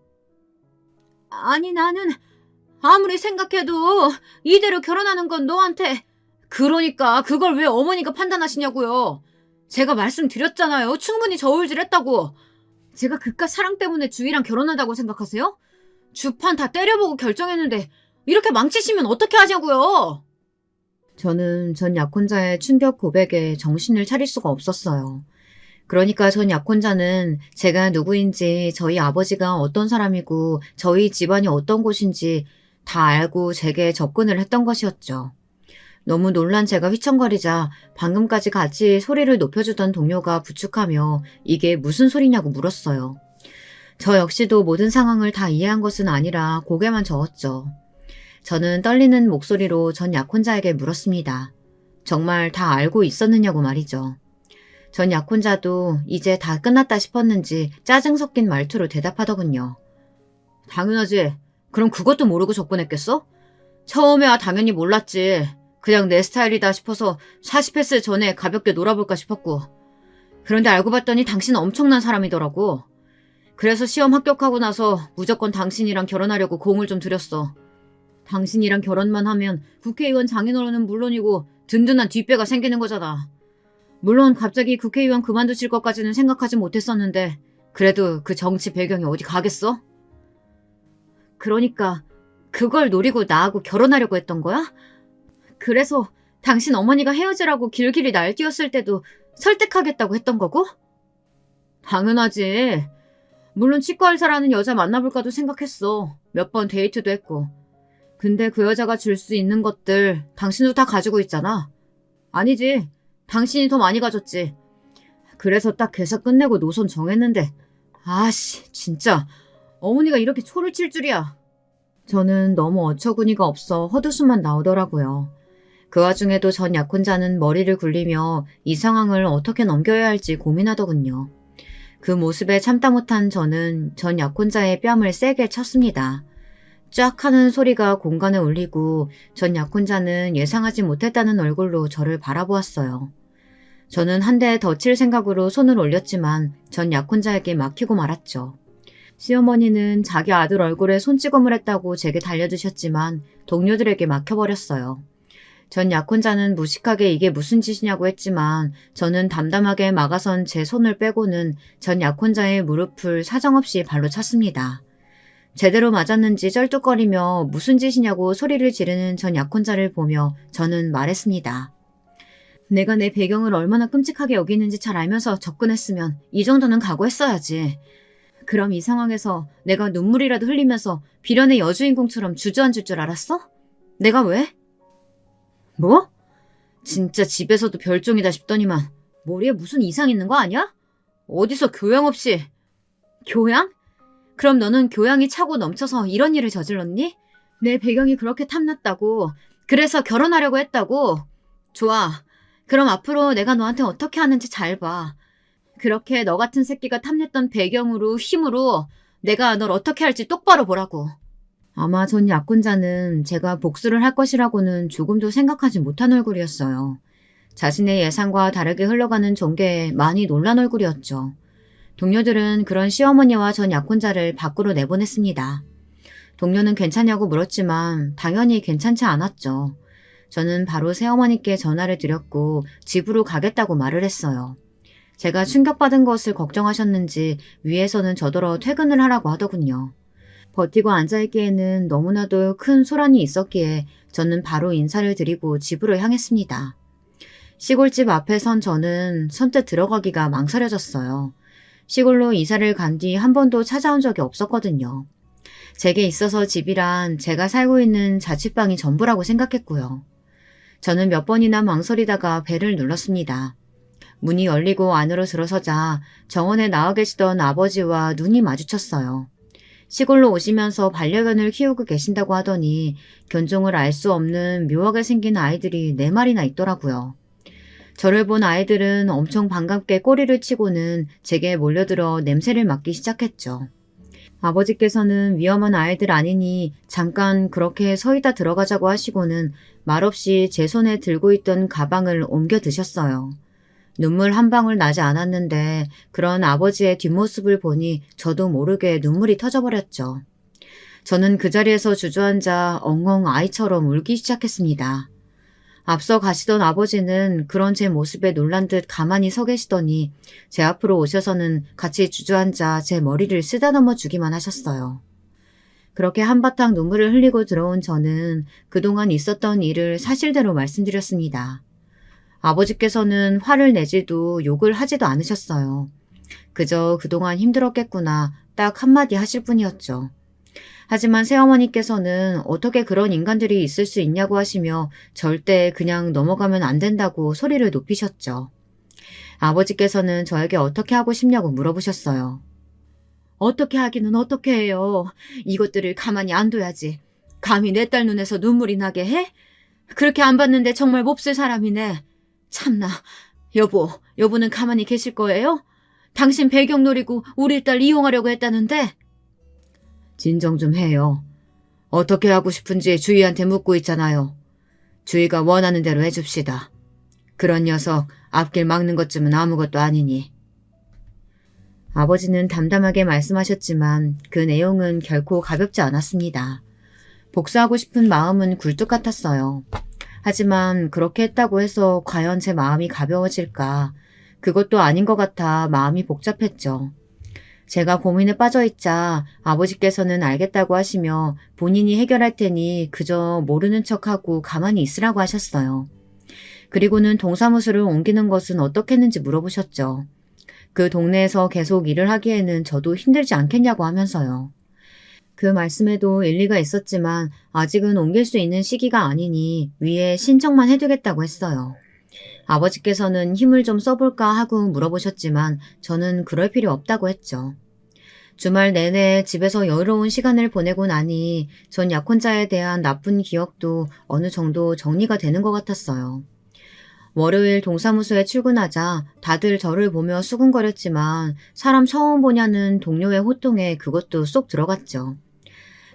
아니 나는 아무리 생각해도 이대로 결혼하는 건 너한테 그러니까 그걸 왜 어머니가 판단하시냐고요. 제가 말씀드렸잖아요. 충분히 저울질했다고. 제가 그깟 사랑 때문에 주희랑 결혼한다고 생각하세요? 주판 다 때려보고 결정했는데 이렇게 망치시면 어떻게 하냐고요. 저는 전 약혼자의 충격 고백에 정신을 차릴 수가 없었어요. 그러니까 전 약혼자는 제가 누구인지 저희 아버지가 어떤 사람이고 저희 집안이 어떤 곳인지 다 알고 제게 접근을 했던 것이었죠. 너무 놀란 제가 휘청거리자 방금까지 같이 소리를 높여주던 동료가 부축하며 이게 무슨 소리냐고 물었어요. 저 역시도 모든 상황을 다 이해한 것은 아니라 고개만 저었죠. 저는 떨리는 목소리로 전 약혼자에게 물었습니다. 정말 다 알고 있었느냐고 말이죠. 전 약혼자도 이제 다 끝났다 싶었는지 짜증 섞인 말투로 대답하더군요. 당연하지. 그럼 그것도 모르고 접근했겠어? 처음에야 당연히 몰랐지. 그냥 내 스타일이다 싶어서 40패스 전에 가볍게 놀아볼까 싶었고. 그런데 알고 봤더니 당신은 엄청난 사람이더라고. 그래서 시험 합격하고 나서 무조건 당신이랑 결혼하려고 공을 좀 들였어. 당신이랑 결혼만 하면 국회의원 장인어른은 물론이고 든든한 뒷배가 생기는 거잖아. 물론 갑자기 국회의원 그만두실 것까지는 생각하지 못했었는데 그래도 그 정치 배경이 어디 가겠어? 그러니까 그걸 노리고 나하고 결혼하려고 했던 거야? 그래서 당신 어머니가 헤어지라고 길길이 날뛰었을 때도 설득하겠다고 했던 거고? 당연하지. 물론 치과 의사라는 여자 만나볼까도 생각했어. 몇 번 데이트도 했고. 근데 그 여자가 줄 수 있는 것들 당신도 다 가지고 있잖아. 아니지. 당신이 더 많이 가졌지. 그래서 딱 회사 끝내고 노선 정했는데 진짜 어머니가 이렇게 초를 칠 줄이야. 저는 너무 어처구니가 없어 헛웃음만 나오더라고요. 그 와중에도 전 약혼자는 머리를 굴리며 이 상황을 어떻게 넘겨야 할지 고민하더군요. 그 모습에 참다 못한 저는 전 약혼자의 뺨을 세게 쳤습니다. 쫙 하는 소리가 공간에 울리고 전 약혼자는 예상하지 못했다는 얼굴로 저를 바라보았어요. 저는 한 대 더 칠 생각으로 손을 올렸지만 전 약혼자에게 막히고 말았죠. 시어머니는 자기 아들 얼굴에 손찌검을 했다고 제게 달려드셨지만 동료들에게 막혀버렸어요. 전 약혼자는 무식하게 이게 무슨 짓이냐고 했지만 저는 담담하게 막아선 제 손을 빼고는 전 약혼자의 무릎을 사정없이 발로 찼습니다. 제대로 맞았는지 쩔뚝거리며 무슨 짓이냐고 소리를 지르는 전 약혼자를 보며 저는 말했습니다. 내가 내 배경을 얼마나 끔찍하게 여기는지 잘 알면서 접근했으면 이 정도는 각오했어야지. 그럼 이 상황에서 내가 눈물이라도 흘리면서 비련의 여주인공처럼 주저앉을 줄 알았어? 내가 왜? 뭐? 진짜 집에서도 별종이다 싶더니만 머리에 무슨 이상 있는 거 아니야? 어디서 교양 없이. 교양? 그럼 너는 교양이 차고 넘쳐서 이런 일을 저질렀니? 내 배경이 그렇게 탐났다고. 그래서 결혼하려고 했다고. 좋아. 그럼 앞으로 내가 너한테 어떻게 하는지 잘 봐. 그렇게 너 같은 새끼가 탐냈던 배경으로 힘으로 내가 널 어떻게 할지 똑바로 보라고. 아마 전 약혼자는 제가 복수를 할 것이라고는 조금도 생각하지 못한 얼굴이었어요. 자신의 예상과 다르게 흘러가는 전개에 많이 놀란 얼굴이었죠. 동료들은 그런 시어머니와 전 약혼자를 밖으로 내보냈습니다. 동료는 괜찮냐고 물었지만 당연히 괜찮지 않았죠. 저는 바로 새어머니께 전화를 드렸고 집으로 가겠다고 말을 했어요. 제가 충격받은 것을 걱정하셨는지 위에서는 저더러 퇴근을 하라고 하더군요. 버티고 앉아있기에는 너무나도 큰 소란이 있었기에 저는 바로 인사를 드리고 집으로 향했습니다. 시골집 앞에 선 저는 선뜻 들어가기가 망설여졌어요. 시골로 이사를 간 뒤 한 번도 찾아온 적이 없었거든요. 제게 있어서 집이란 제가 살고 있는 자취방이 전부라고 생각했고요. 저는 몇 번이나 망설이다가 벨을 눌렀습니다. 문이 열리고 안으로 들어서자 정원에 나와 계시던 아버지와 눈이 마주쳤어요. 시골로 오시면서 반려견을 키우고 계신다고 하더니 견종을 알 수 없는 묘하게 생긴 아이들이 4마리나 있더라고요. 저를 본 아이들은 엄청 반갑게 꼬리를 치고는 제게 몰려들어 냄새를 맡기 시작했죠. 아버지께서는 위험한 아이들 아니니 잠깐 그렇게 서있다 들어가자고 하시고는 말없이 제 손에 들고 있던 가방을 옮겨 드셨어요. 눈물 한 방울 나지 않았는데 그런 아버지의 뒷모습을 보니 저도 모르게 눈물이 터져버렸죠. 저는 그 자리에서 주저앉아 엉엉 아이처럼 울기 시작했습니다. 앞서 가시던 아버지는 그런 제 모습에 놀란 듯 가만히 서 계시더니 제 앞으로 오셔서는 같이 주저앉아 제 머리를 쓰다듬어 주기만 하셨어요. 그렇게 한바탕 눈물을 흘리고 들어온 저는 그동안 있었던 일을 사실대로 말씀드렸습니다. 아버지께서는 화를 내지도 욕을 하지도 않으셨어요. 그저 그동안 힘들었겠구나 딱 한마디 하실 뿐이었죠. 하지만 새어머니께서는 어떻게 그런 인간들이 있을 수 있냐고 하시며 절대 그냥 넘어가면 안 된다고 소리를 높이셨죠. 아버지께서는 저에게 어떻게 하고 싶냐고 물어보셨어요. 어떻게 하기는 어떻게 해요. 이것들을 가만히 안 둬야지. 감히 내 딸 눈에서 눈물이 나게 해? 그렇게 안 봤는데 정말 몹쓸 사람이네. 참나. 여보는 가만히 계실 거예요? 당신 배경 노리고 우리 딸 이용하려고 했다는데? 진정 좀 해요. 어떻게 하고 싶은지 주희한테 묻고 있잖아요. 주희가 원하는 대로 해줍시다. 그런 녀석 앞길 막는 것쯤은 아무것도 아니니. 아버지는 담담하게 말씀하셨지만 그 내용은 결코 가볍지 않았습니다. 복수하고 싶은 마음은 굴뚝 같았어요. 하지만 그렇게 했다고 해서 과연 제 마음이 가벼워질까? 그것도 아닌 것 같아 마음이 복잡했죠. 제가 고민에 빠져있자 아버지께서는 알겠다고 하시며 본인이 해결할 테니 그저 모르는 척하고 가만히 있으라고 하셨어요. 그리고는 동사무소를 옮기는 것은 어떻겠는지 물어보셨죠. 그 동네에서 계속 일을 하기에는 저도 힘들지 않겠냐고 하면서요. 그 말씀에도 일리가 있었지만 아직은 옮길 수 있는 시기가 아니니 위에 신청만 해두겠다고 했어요. 아버지께서는 힘을 좀 써볼까 하고 물어보셨지만 저는 그럴 필요 없다고 했죠. 주말 내내 집에서 여유로운 시간을 보내고 나니 전 약혼자에 대한 나쁜 기억도 어느 정도 정리가 되는 것 같았어요. 월요일 동사무소에 출근하자 다들 저를 보며 수군거렸지만 사람 처음 보냐는 동료의 호통에 그것도 쏙 들어갔죠.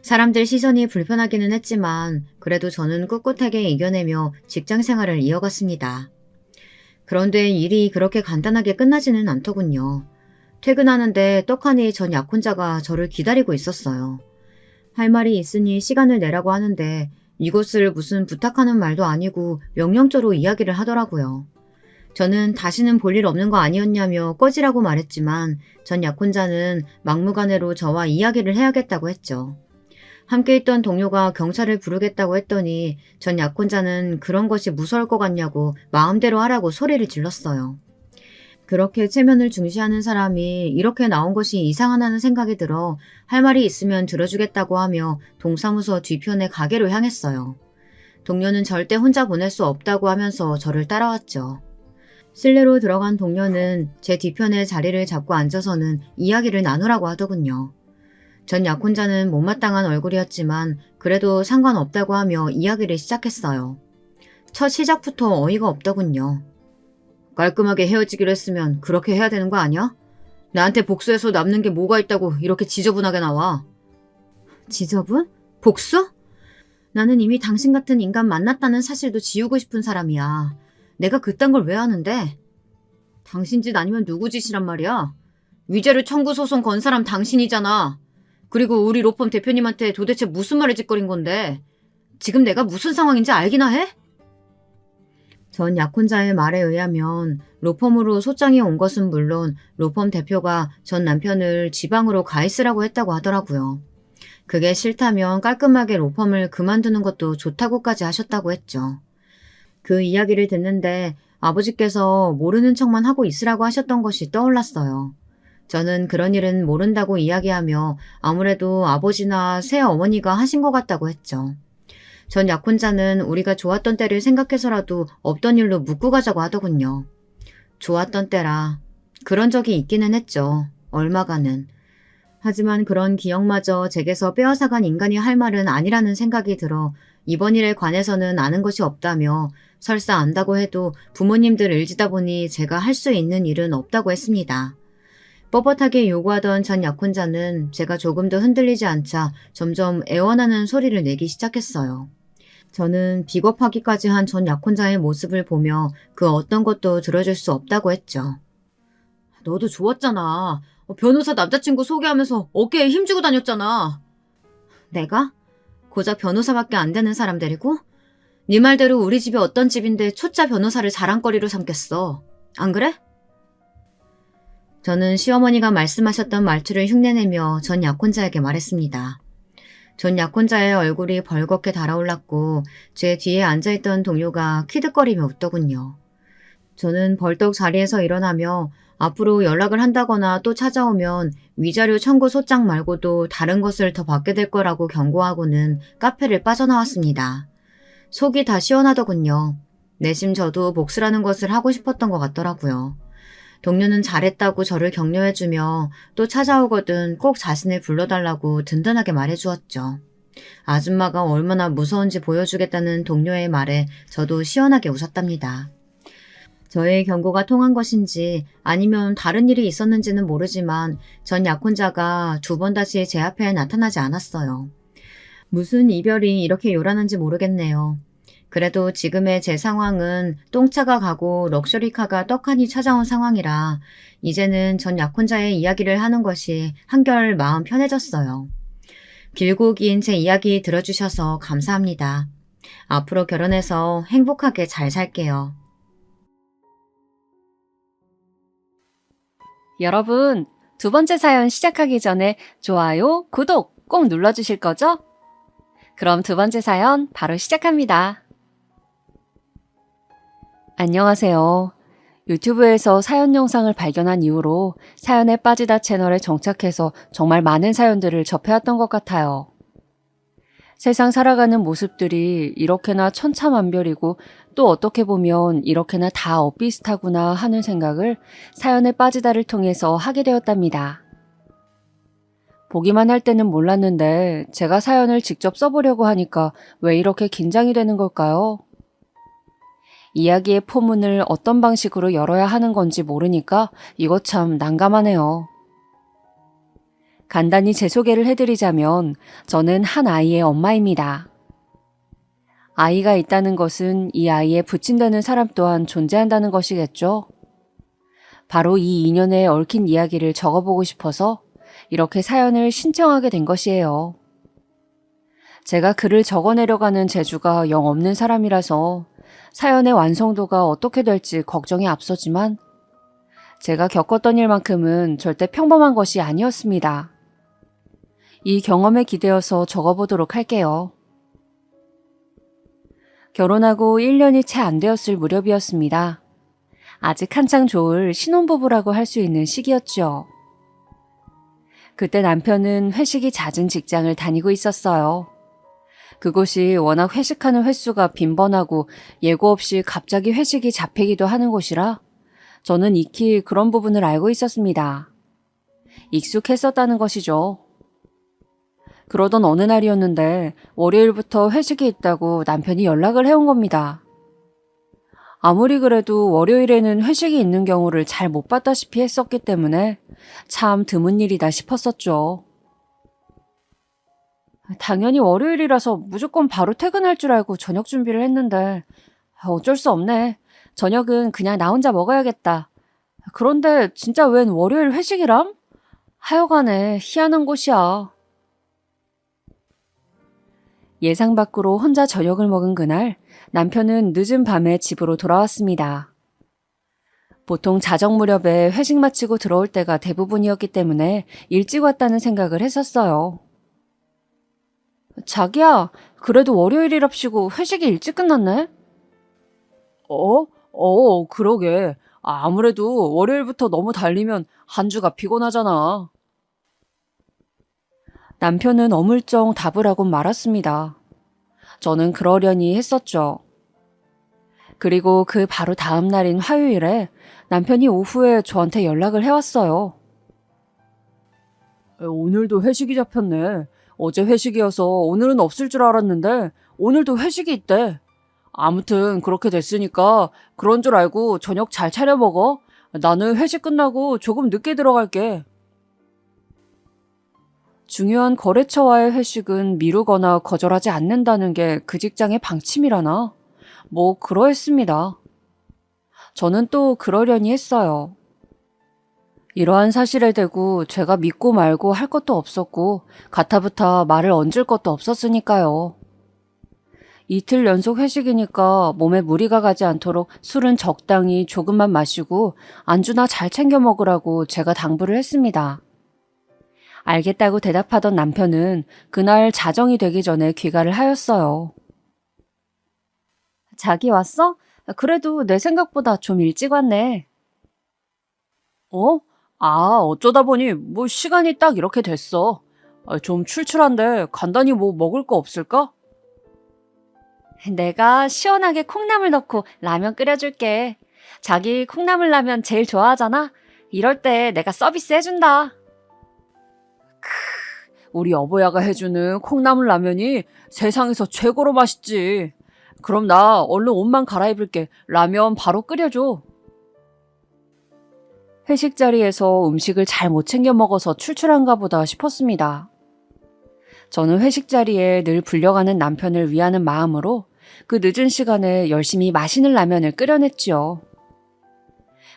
사람들 시선이 불편하기는 했지만 그래도 저는 꿋꿋하게 이겨내며 직장 생활을 이어갔습니다. 그런데 일이 그렇게 간단하게 끝나지는 않더군요. 퇴근하는데 떡하니 전 약혼자가 저를 기다리고 있었어요. 할 말이 있으니 시간을 내라고 하는데 이것을 무슨 부탁하는 말도 아니고 명령조로 이야기를 하더라고요. 저는 다시는 볼 일 없는 거 아니었냐며 꺼지라고 말했지만 전 약혼자는 막무가내로 저와 이야기를 해야겠다고 했죠. 함께 있던 동료가 경찰을 부르겠다고 했더니 전 약혼자는 그런 것이 무서울 것 같냐고 마음대로 하라고 소리를 질렀어요. 그렇게 체면을 중시하는 사람이 이렇게 나온 것이 이상하다는 생각이 들어 할 말이 있으면 들어주겠다고 하며 동사무소 뒤편의 가게로 향했어요. 동료는 절대 혼자 보낼 수 없다고 하면서 저를 따라왔죠. 실내로 들어간 동료는 제 뒤편에 자리를 잡고 앉아서는 이야기를 나누라고 하더군요. 전 약혼자는 못마땅한 얼굴이었지만 그래도 상관없다고 하며 이야기를 시작했어요. 첫 시작부터 어이가 없더군요. 깔끔하게 헤어지기로 했으면 그렇게 해야 되는 거 아니야? 나한테 복수해서 남는 게 뭐가 있다고 이렇게 지저분하게 나와. 지저분? 복수? 나는 이미 당신 같은 인간 만났다는 사실도 지우고 싶은 사람이야. 내가 그딴 걸 왜 하는데? 당신 짓 아니면 누구 짓이란 말이야? 위자료 청구 소송 건 사람 당신이잖아. 그리고 우리 로펌 대표님한테 도대체 무슨 말을 짓거린 건데? 지금 내가 무슨 상황인지 알기나 해? 전 약혼자의 말에 의하면 로펌으로 소장이 온 것은 물론 로펌 대표가 전 남편을 지방으로 가 있으라고 했다고 하더라고요. 그게 싫다면 깔끔하게 로펌을 그만두는 것도 좋다고까지 하셨다고 했죠. 그 이야기를 듣는데 아버지께서 모르는 척만 하고 있으라고 하셨던 것이 떠올랐어요. 저는 그런 일은 모른다고 이야기하며 아무래도 아버지나 새어머니가 하신 것 같다고 했죠. 전 약혼자는 우리가 좋았던 때를 생각해서라도 없던 일로 묻고 가자고 하더군요. 좋았던 때라. 그런 적이 있기는 했죠. 얼마간은. 하지만 그런 기억마저 제게서 빼앗아간 인간이 할 말은 아니라는 생각이 들어 이번 일에 관해서는 아는 것이 없다며 설사 안다고 해도 부모님들 일지다 보니 제가 할 수 있는 일은 없다고 했습니다. 뻣뻣하게 요구하던 전 약혼자는 제가 조금도 흔들리지 않자 점점 애원하는 소리를 내기 시작했어요. 저는 비겁하기까지 한 전 약혼자의 모습을 보며 그 어떤 것도 들어줄 수 없다고 했죠. 너도 좋았잖아. 변호사 남자친구 소개하면서 어깨에 힘주고 다녔잖아. 내가? 고작 변호사밖에 안 되는 사람 데리고? 네 말대로 우리 집이 어떤 집인데 초짜 변호사를 자랑거리로 삼겠어. 안 그래? 저는 시어머니가 말씀하셨던 말투를 흉내내며 전 약혼자에게 말했습니다. 전 약혼자의 얼굴이 벌겋게 달아올랐고 제 뒤에 앉아있던 동료가 키득거리며 웃더군요. 저는 벌떡 자리에서 일어나며 앞으로 연락을 한다거나 또 찾아오면 위자료 청구 소장 말고도 다른 것을 더 받게 될 거라고 경고하고는 카페를 빠져나왔습니다. 속이 다 시원하더군요. 내심 저도 복수라는 것을 하고 싶었던 것 같더라고요. 동료는 잘했다고 저를 격려해주며 또 찾아오거든 꼭 자신을 불러달라고 든든하게 말해주었죠. 아줌마가 얼마나 무서운지 보여주겠다는 동료의 말에 저도 시원하게 웃었답니다. 저의 경고가 통한 것인지 아니면 다른 일이 있었는지는 모르지만 전 약혼자가 두 번 다시 제 앞에 나타나지 않았어요. 무슨 이별이 이렇게 요란한지 모르겠네요. 그래도 지금의 제 상황은 똥차가 가고 럭셔리카가 떡하니 찾아온 상황이라 이제는 전 약혼자의 이야기를 하는 것이 한결 마음 편해졌어요. 길고 긴 제 이야기 들어주셔서 감사합니다. 앞으로 결혼해서 행복하게 잘 살게요.
여러분, 두 번째 사연 시작하기 전에 좋아요, 구독 꼭 눌러주실 거죠? 그럼 두 번째 사연 바로 시작합니다. 안녕하세요. 유튜브에서 사연 영상을 발견한 이후로 사연에 빠지다 채널에 정착해서 정말 많은 사연들을 접해왔던 것 같아요. 세상 살아가는 모습들이 이렇게나 천차만별이고 또 어떻게 보면 이렇게나 다 엇비슷하구나 하는 생각을 사연에 빠지다를 통해서 하게 되었답니다. 보기만 할 때는 몰랐는데 제가 사연을 직접 써보려고 하니까 왜 이렇게 긴장이 되는 걸까요? 이야기의 포문을 어떤 방식으로 열어야 하는 건지 모르니까 이거 참 난감하네요. 간단히 제 소개를 해드리자면 저는 한 아이의 엄마입니다. 아이가 있다는 것은 이 아이에 부친되는 사람 또한 존재한다는 것이겠죠. 바로 이 인연에 얽힌 이야기를 적어보고 싶어서 이렇게 사연을 신청하게 된 것이에요. 제가 글을 적어내려가는 재주가 영 없는 사람이라서 사연의 완성도가 어떻게 될지 걱정이 앞서지만 제가 겪었던 일만큼은 절대 평범한 것이 아니었습니다. 이 경험에 기대어서 적어보도록 할게요. 결혼하고 1년이 채 안 되었을 무렵이었습니다. 아직 한창 좋을 신혼부부라고 할 수 있는 시기였죠. 그때 남편은 회식이 잦은 직장을 다니고 있었어요. 그곳이 워낙 회식하는 횟수가 빈번하고 예고 없이 갑자기 회식이 잡히기도 하는 곳이라 저는 익히 그런 부분을 알고 있었습니다. 익숙했었다는 것이죠. 그러던 어느 날이었는데 월요일부터 회식이 있다고 남편이 연락을 해온 겁니다. 아무리 그래도 월요일에는 회식이 있는 경우를 잘 못 봤다시피 했었기 때문에 참 드문 일이다 싶었었죠. 당연히 월요일이라서 무조건 바로 퇴근할 줄 알고 저녁 준비를 했는데 어쩔 수 없네. 저녁은 그냥 나 혼자 먹어야겠다. 그런데 진짜 웬 월요일 회식이람? 하여간에 희한한 곳이야. 예상 밖으로 혼자 저녁을 먹은 그날 남편은 늦은 밤에 집으로 돌아왔습니다. 보통 자정 무렵에 회식 마치고 들어올 때가 대부분이었기 때문에 일찍 왔다는 생각을 했었어요. 자기야, 그래도 월요일이랍시고 회식이 일찍 끝났네? 그러게. 아무래도 월요일부터 너무 달리면 한 주가 피곤하잖아. 남편은 어물쩡 답을 하고 말았습니다. 저는 그러려니 했었죠. 그리고 그 바로 다음 날인 화요일에 남편이 오후에 저한테 연락을 해왔어요. 오늘도 회식이 잡혔네. 어제 회식이어서 오늘은 없을 줄 알았는데 오늘도 회식이 있대. 아무튼 그렇게 됐으니까 그런 줄 알고 저녁 잘 차려 먹어. 나는 회식 끝나고 조금 늦게 들어갈게. 중요한 거래처와의 회식은 미루거나 거절하지 않는다는 게 그 직장의 방침이라나? 뭐 그러했습니다. 저는 또 그러려니 했어요. 이러한 사실에 대고 제가 믿고 말고 할 것도 없었고 가타부타 말을 얹을 것도 없었으니까요. 이틀 연속 회식이니까 몸에 무리가 가지 않도록 술은 적당히 조금만 마시고 안주나 잘 챙겨 먹으라고 제가 당부를 했습니다. 알겠다고 대답하던 남편은 그날 자정이 되기 전에 귀가를 하였어요. 자기 왔어? 그래도 내 생각보다 좀 일찍 왔네. 어? 어쩌다 보니 뭐 시간이 딱 이렇게 됐어. 좀 출출한데 간단히 뭐 먹을 거 없을까? 내가 시원하게 콩나물 넣고 라면 끓여줄게. 자기 콩나물 라면 제일 좋아하잖아? 이럴 때 내가 서비스 해준다. 우리 여보야가 해주는 콩나물 라면이 세상에서 최고로 맛있지. 그럼 나 얼른 옷만 갈아입을게. 라면 바로 끓여줘. 회식 자리에서 음식을 잘 못 챙겨 먹어서 출출한가 보다 싶었습니다. 저는 회식 자리에 늘 불려가는 남편을 위하는 마음으로 그 늦은 시간에 열심히 맛있는 라면을 끓여냈지요.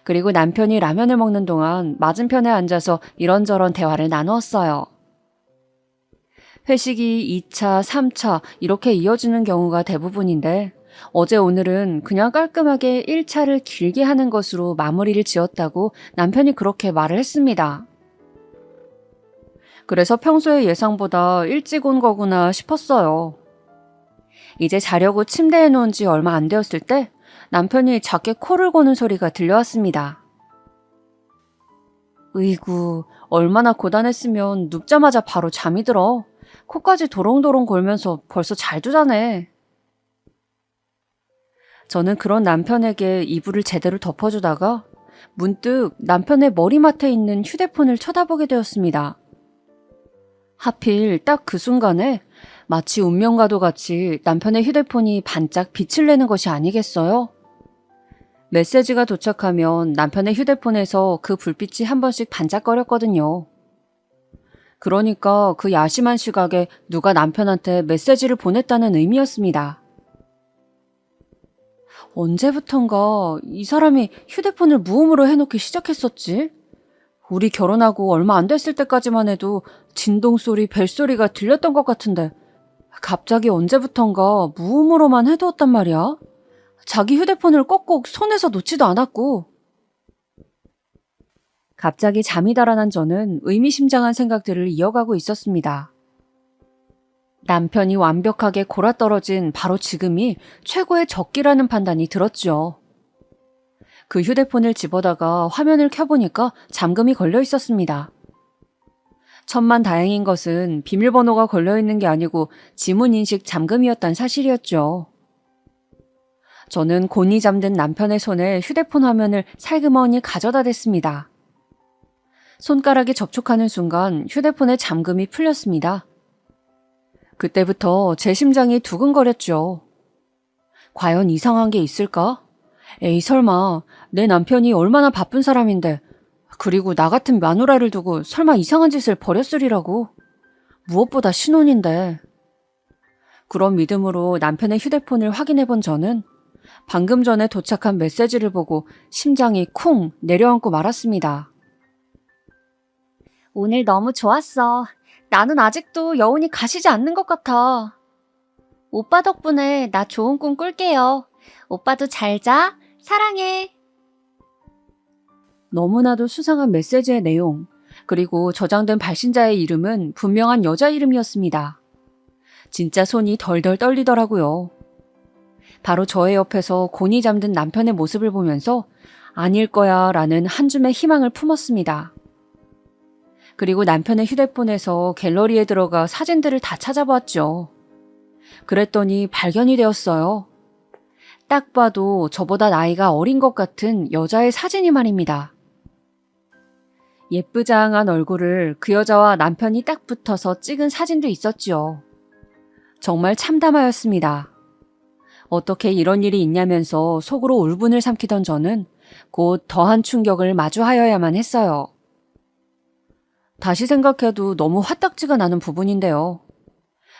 그리고 남편이 라면을 먹는 동안 맞은편에 앉아서 이런저런 대화를 나누었어요. 회식이 2차, 3차 이렇게 이어지는 경우가 대부분인데 어제 오늘은 그냥 깔끔하게 1차를 길게 하는 것으로 마무리를 지었다고 남편이 그렇게 말을 했습니다. 그래서 평소의 예상보다 일찍 온 거구나 싶었어요. 이제 자려고 침대에 누운 지 얼마 안 되었을 때 남편이 작게 코를 고는 소리가 들려왔습니다. 으이구, 얼마나 고단했으면 눕자마자 바로 잠이 들어. 코까지 도롱도롱 골면서 벌써 잘도 자네. 저는 그런 남편에게 이불을 제대로 덮어주다가 문득 남편의 머리맡에 있는 휴대폰을 쳐다보게 되었습니다. 하필 딱 그 순간에 마치 운명과도 같이 남편의 휴대폰이 반짝 빛을 내는 것이 아니겠어요? 메시지가 도착하면 남편의 휴대폰에서 그 불빛이 한 번씩 반짝거렸거든요. 그러니까 그 야심한 시각에 누가 남편한테 메시지를 보냈다는 의미였습니다. 언제부턴가 이 사람이 휴대폰을 무음으로 해놓기 시작했었지? 우리 결혼하고 얼마 안 됐을 때까지만 해도 진동소리, 벨소리가 들렸던 것 같은데 갑자기 언제부턴가 무음으로만 해두었단 말이야? 자기 휴대폰을 꼭꼭 손에서 놓지도 않았고. 갑자기 잠이 달아난 저는 의미심장한 생각들을 이어가고 있었습니다. 남편이 완벽하게 골아떨어진 바로 지금이 최고의 적기라는 판단이 들었죠. 그 휴대폰을 집어다가 화면을 켜보니까 잠금이 걸려 있었습니다. 천만다행인 것은 비밀번호가 걸려있는 게 아니고 지문인식 잠금이었단 사실이었죠. 저는 곤히 잠든 남편의 손에 휴대폰 화면을 살그머니 가져다 댔습니다. 손가락이 접촉하는 순간 휴대폰의 잠금이 풀렸습니다. 그때부터 제 심장이 두근거렸죠. 과연 이상한 게 있을까? 에이 설마 내 남편이 얼마나 바쁜 사람인데 그리고 나 같은 마누라를 두고 설마 이상한 짓을 벌였으리라고. 무엇보다 신혼인데. 그런 믿음으로 남편의 휴대폰을 확인해본 저는 방금 전에 도착한 메시지를 보고 심장이 쿵 내려앉고 말았습니다. 오늘 너무 좋았어. 나는 아직도 여운이 가시지 않는 것 같아. 오빠 덕분에 나 좋은 꿈 꿀게요. 오빠도 잘 자. 사랑해. 너무나도 수상한 메시지의 내용, 그리고 저장된 발신자의 이름은 분명한 여자 이름이었습니다. 진짜 손이 덜덜 떨리더라고요. 바로 저의 옆에서 곤히 잠든 남편의 모습을 보면서 아닐 거야 라는 한 줌의 희망을 품었습니다. 그리고 남편의 휴대폰에서 갤러리에 들어가 사진들을 다 찾아봤죠. 그랬더니 발견이 되었어요. 딱 봐도 저보다 나이가 어린 것 같은 여자의 사진이 말입니다. 예쁘장한 얼굴을 그 여자와 남편이 딱 붙어서 찍은 사진도 있었지요. 정말 참담하였습니다. 어떻게 이런 일이 있냐면서 속으로 울분을 삼키던 저는 곧 더한 충격을 마주하여야만 했어요. 다시 생각해도 너무 화딱지가 나는 부분인데요.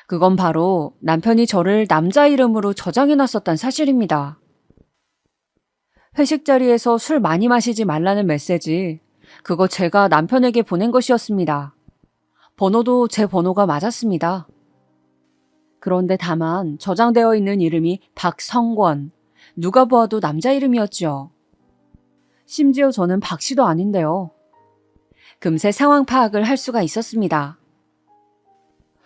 그건 바로 남편이 저를 남자 이름으로 저장해놨었단 사실입니다. 회식 자리에서 술 많이 마시지 말라는 메시지, 그거 제가 남편에게 보낸 것이었습니다. 번호도 제 번호가 맞았습니다. 그런데 다만 저장되어 있는 이름이 박성권, 누가 보아도 남자 이름이었죠. 심지어 저는 박 씨도 아닌데요. 금세 상황 파악을 할 수가 있었습니다.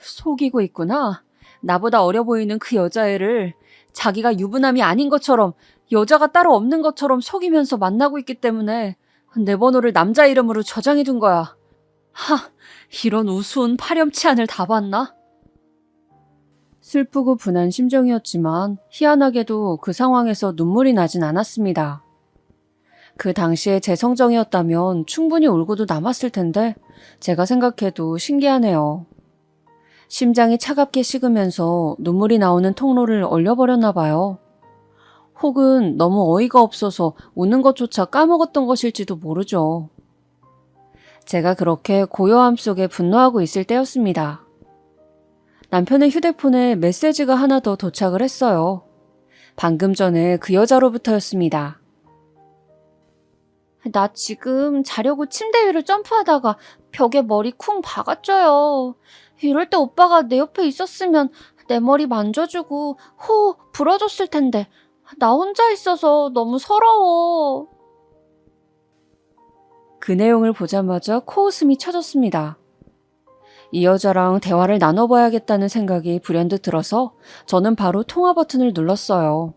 속이고 있구나. 나보다 어려 보이는 그 여자애를 자기가 유부남이 아닌 것처럼, 여자가 따로 없는 것처럼 속이면서 만나고 있기 때문에 내 번호를 남자 이름으로 저장해둔 거야. 이런 우스운 파렴치한을 다 봤나? 슬프고 분한 심정이었지만 희한하게도 그 상황에서 눈물이 나진 않았습니다. 그 당시에 제 성정이었다면 충분히 울고도 남았을 텐데 제가 생각해도 신기하네요. 심장이 차갑게 식으면서 눈물이 나오는 통로를 얼려버렸나 봐요. 혹은 너무 어이가 없어서 웃는 것조차 까먹었던 것일지도 모르죠. 제가 그렇게 고요함 속에 분노하고 있을 때였습니다. 남편의 휴대폰에 메시지가 하나 더 도착을 했어요. 방금 전에 그 여자로부터였습니다. 나 지금 자려고 침대 위를 점프하다가 벽에 머리 쿵 박았죠요. 이럴 때 오빠가 내 옆에 있었으면 내 머리 만져주고 호흡 불어줬을 텐데 나 혼자 있어서 너무 서러워. 그 내용을 보자마자 코웃음이 쳐졌습니다. 이 여자랑 대화를 나눠봐야겠다는 생각이 불현듯 들어서 저는 바로 통화 버튼을 눌렀어요.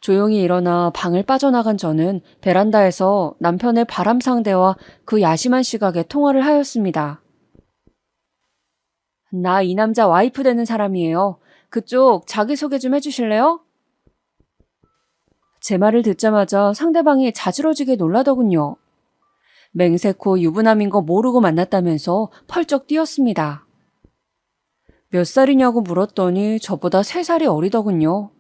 조용히 일어나 방을 빠져나간 저는 베란다에서 남편의 바람 상대와 그 야심한 시각에 통화를 하였습니다. 나 이 남자 와이프 되는 사람이에요. 그쪽 자기소개 좀 해주실래요? 제 말을 듣자마자 상대방이 자지러지게 놀라더군요. 맹세코 유부남인 거 모르고 만났다면서 펄쩍 뛰었습니다. 몇 살이냐고 물었더니 저보다 3살이 어리더군요.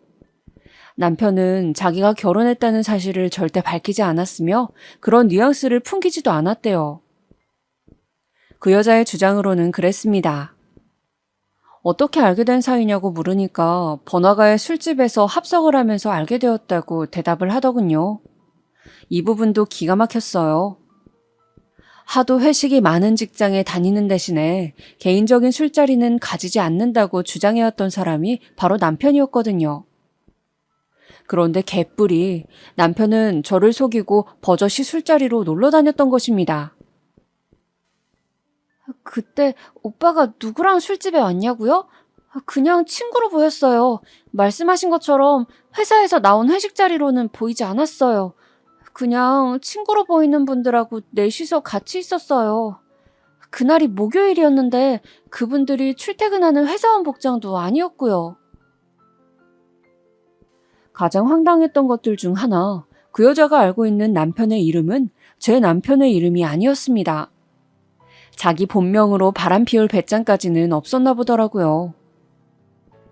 남편은 자기가 결혼했다는 사실을 절대 밝히지 않았으며 그런 뉘앙스를 풍기지도 않았대요. 그 여자의 주장으로는 그랬습니다. 어떻게 알게 된 사이냐고 물으니까 번화가의 술집에서 합석을 하면서 알게 되었다고 대답을 하더군요. 이 부분도 기가 막혔어요. 하도 회식이 많은 직장에 다니는 대신에 개인적인 술자리는 가지지 않는다고 주장해왔던 사람이 바로 남편이었거든요. 그런데 개뿔이 남편은 저를 속이고 버젓이 술자리로 놀러 다녔던 것입니다. 그때 오빠가 누구랑 술집에 왔냐고요? 그냥 친구로 보였어요. 말씀하신 것처럼 회사에서 나온 회식 자리로는 보이지 않았어요. 그냥 친구로 보이는 분들하고 넷이서 같이 있었어요. 그날이 목요일이었는데 그분들이 출퇴근하는 회사원 복장도 아니었고요. 가장 황당했던 것들 중 하나, 그 여자가 알고 있는 남편의 이름은 제 남편의 이름이 아니었습니다. 자기 본명으로 바람 피울 배짱까지는 없었나 보더라고요.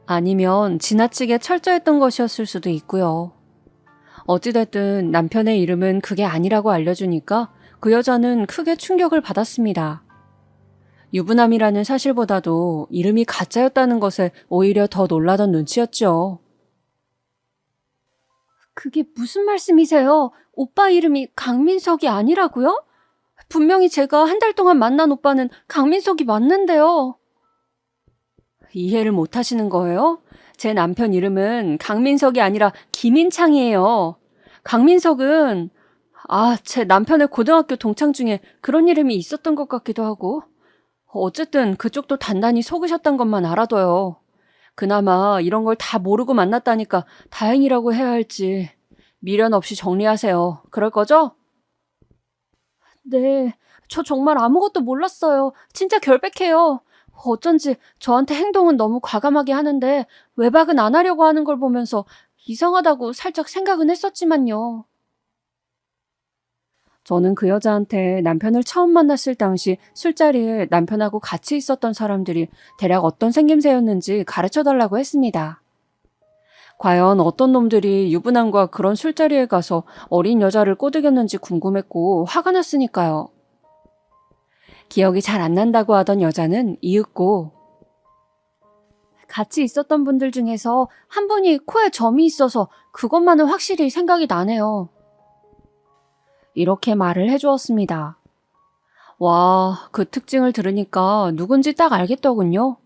아니면 지나치게 철저했던 것이었을 수도 있고요. 어찌됐든 남편의 이름은 그게 아니라고 알려주니까 그 여자는 크게 충격을 받았습니다. 유부남이라는 사실보다도 이름이 가짜였다는 것에 오히려 더 놀라던 눈치였죠. 그게 무슨 말씀이세요? 오빠 이름이 강민석이 아니라고요? 분명히 제가 한 달 동안 만난 오빠는 강민석이 맞는데요. 이해를 못 하시는 거예요? 제 남편 이름은 강민석이 아니라 김인창이에요. 강민석은, 제 남편의 고등학교 동창 중에 그런 이름이 있었던 것 같기도 하고. 어쨌든 그쪽도 단단히 속으셨단 것만 알아둬요. 그나마 이런 걸 다 모르고 만났다니까 다행이라고 해야 할지. 미련 없이 정리하세요. 그럴 거죠? 네, 저 정말 아무것도 몰랐어요. 진짜 결백해요. 어쩐지 저한테 행동은 너무 과감하게 하는데 외박은 안 하려고 하는 걸 보면서 이상하다고 살짝 생각은 했었지만요. 저는 그 여자한테 남편을 처음 만났을 당시 술자리에 남편하고 같이 있었던 사람들이 대략 어떤 생김새였는지 가르쳐달라고 했습니다. 과연 어떤 놈들이 유부남과 그런 술자리에 가서 어린 여자를 꼬드겼는지 궁금했고 화가 났으니까요. 기억이 잘 안 난다고 하던 여자는 이윽고 같이 있었던 분들 중에서 한 분이 코에 점이 있어서 그것만은 확실히 생각이 나네요. 이렇게 말을 해주었습니다. 와, 그 특징을 들으니까 누군지 딱 알겠더군요.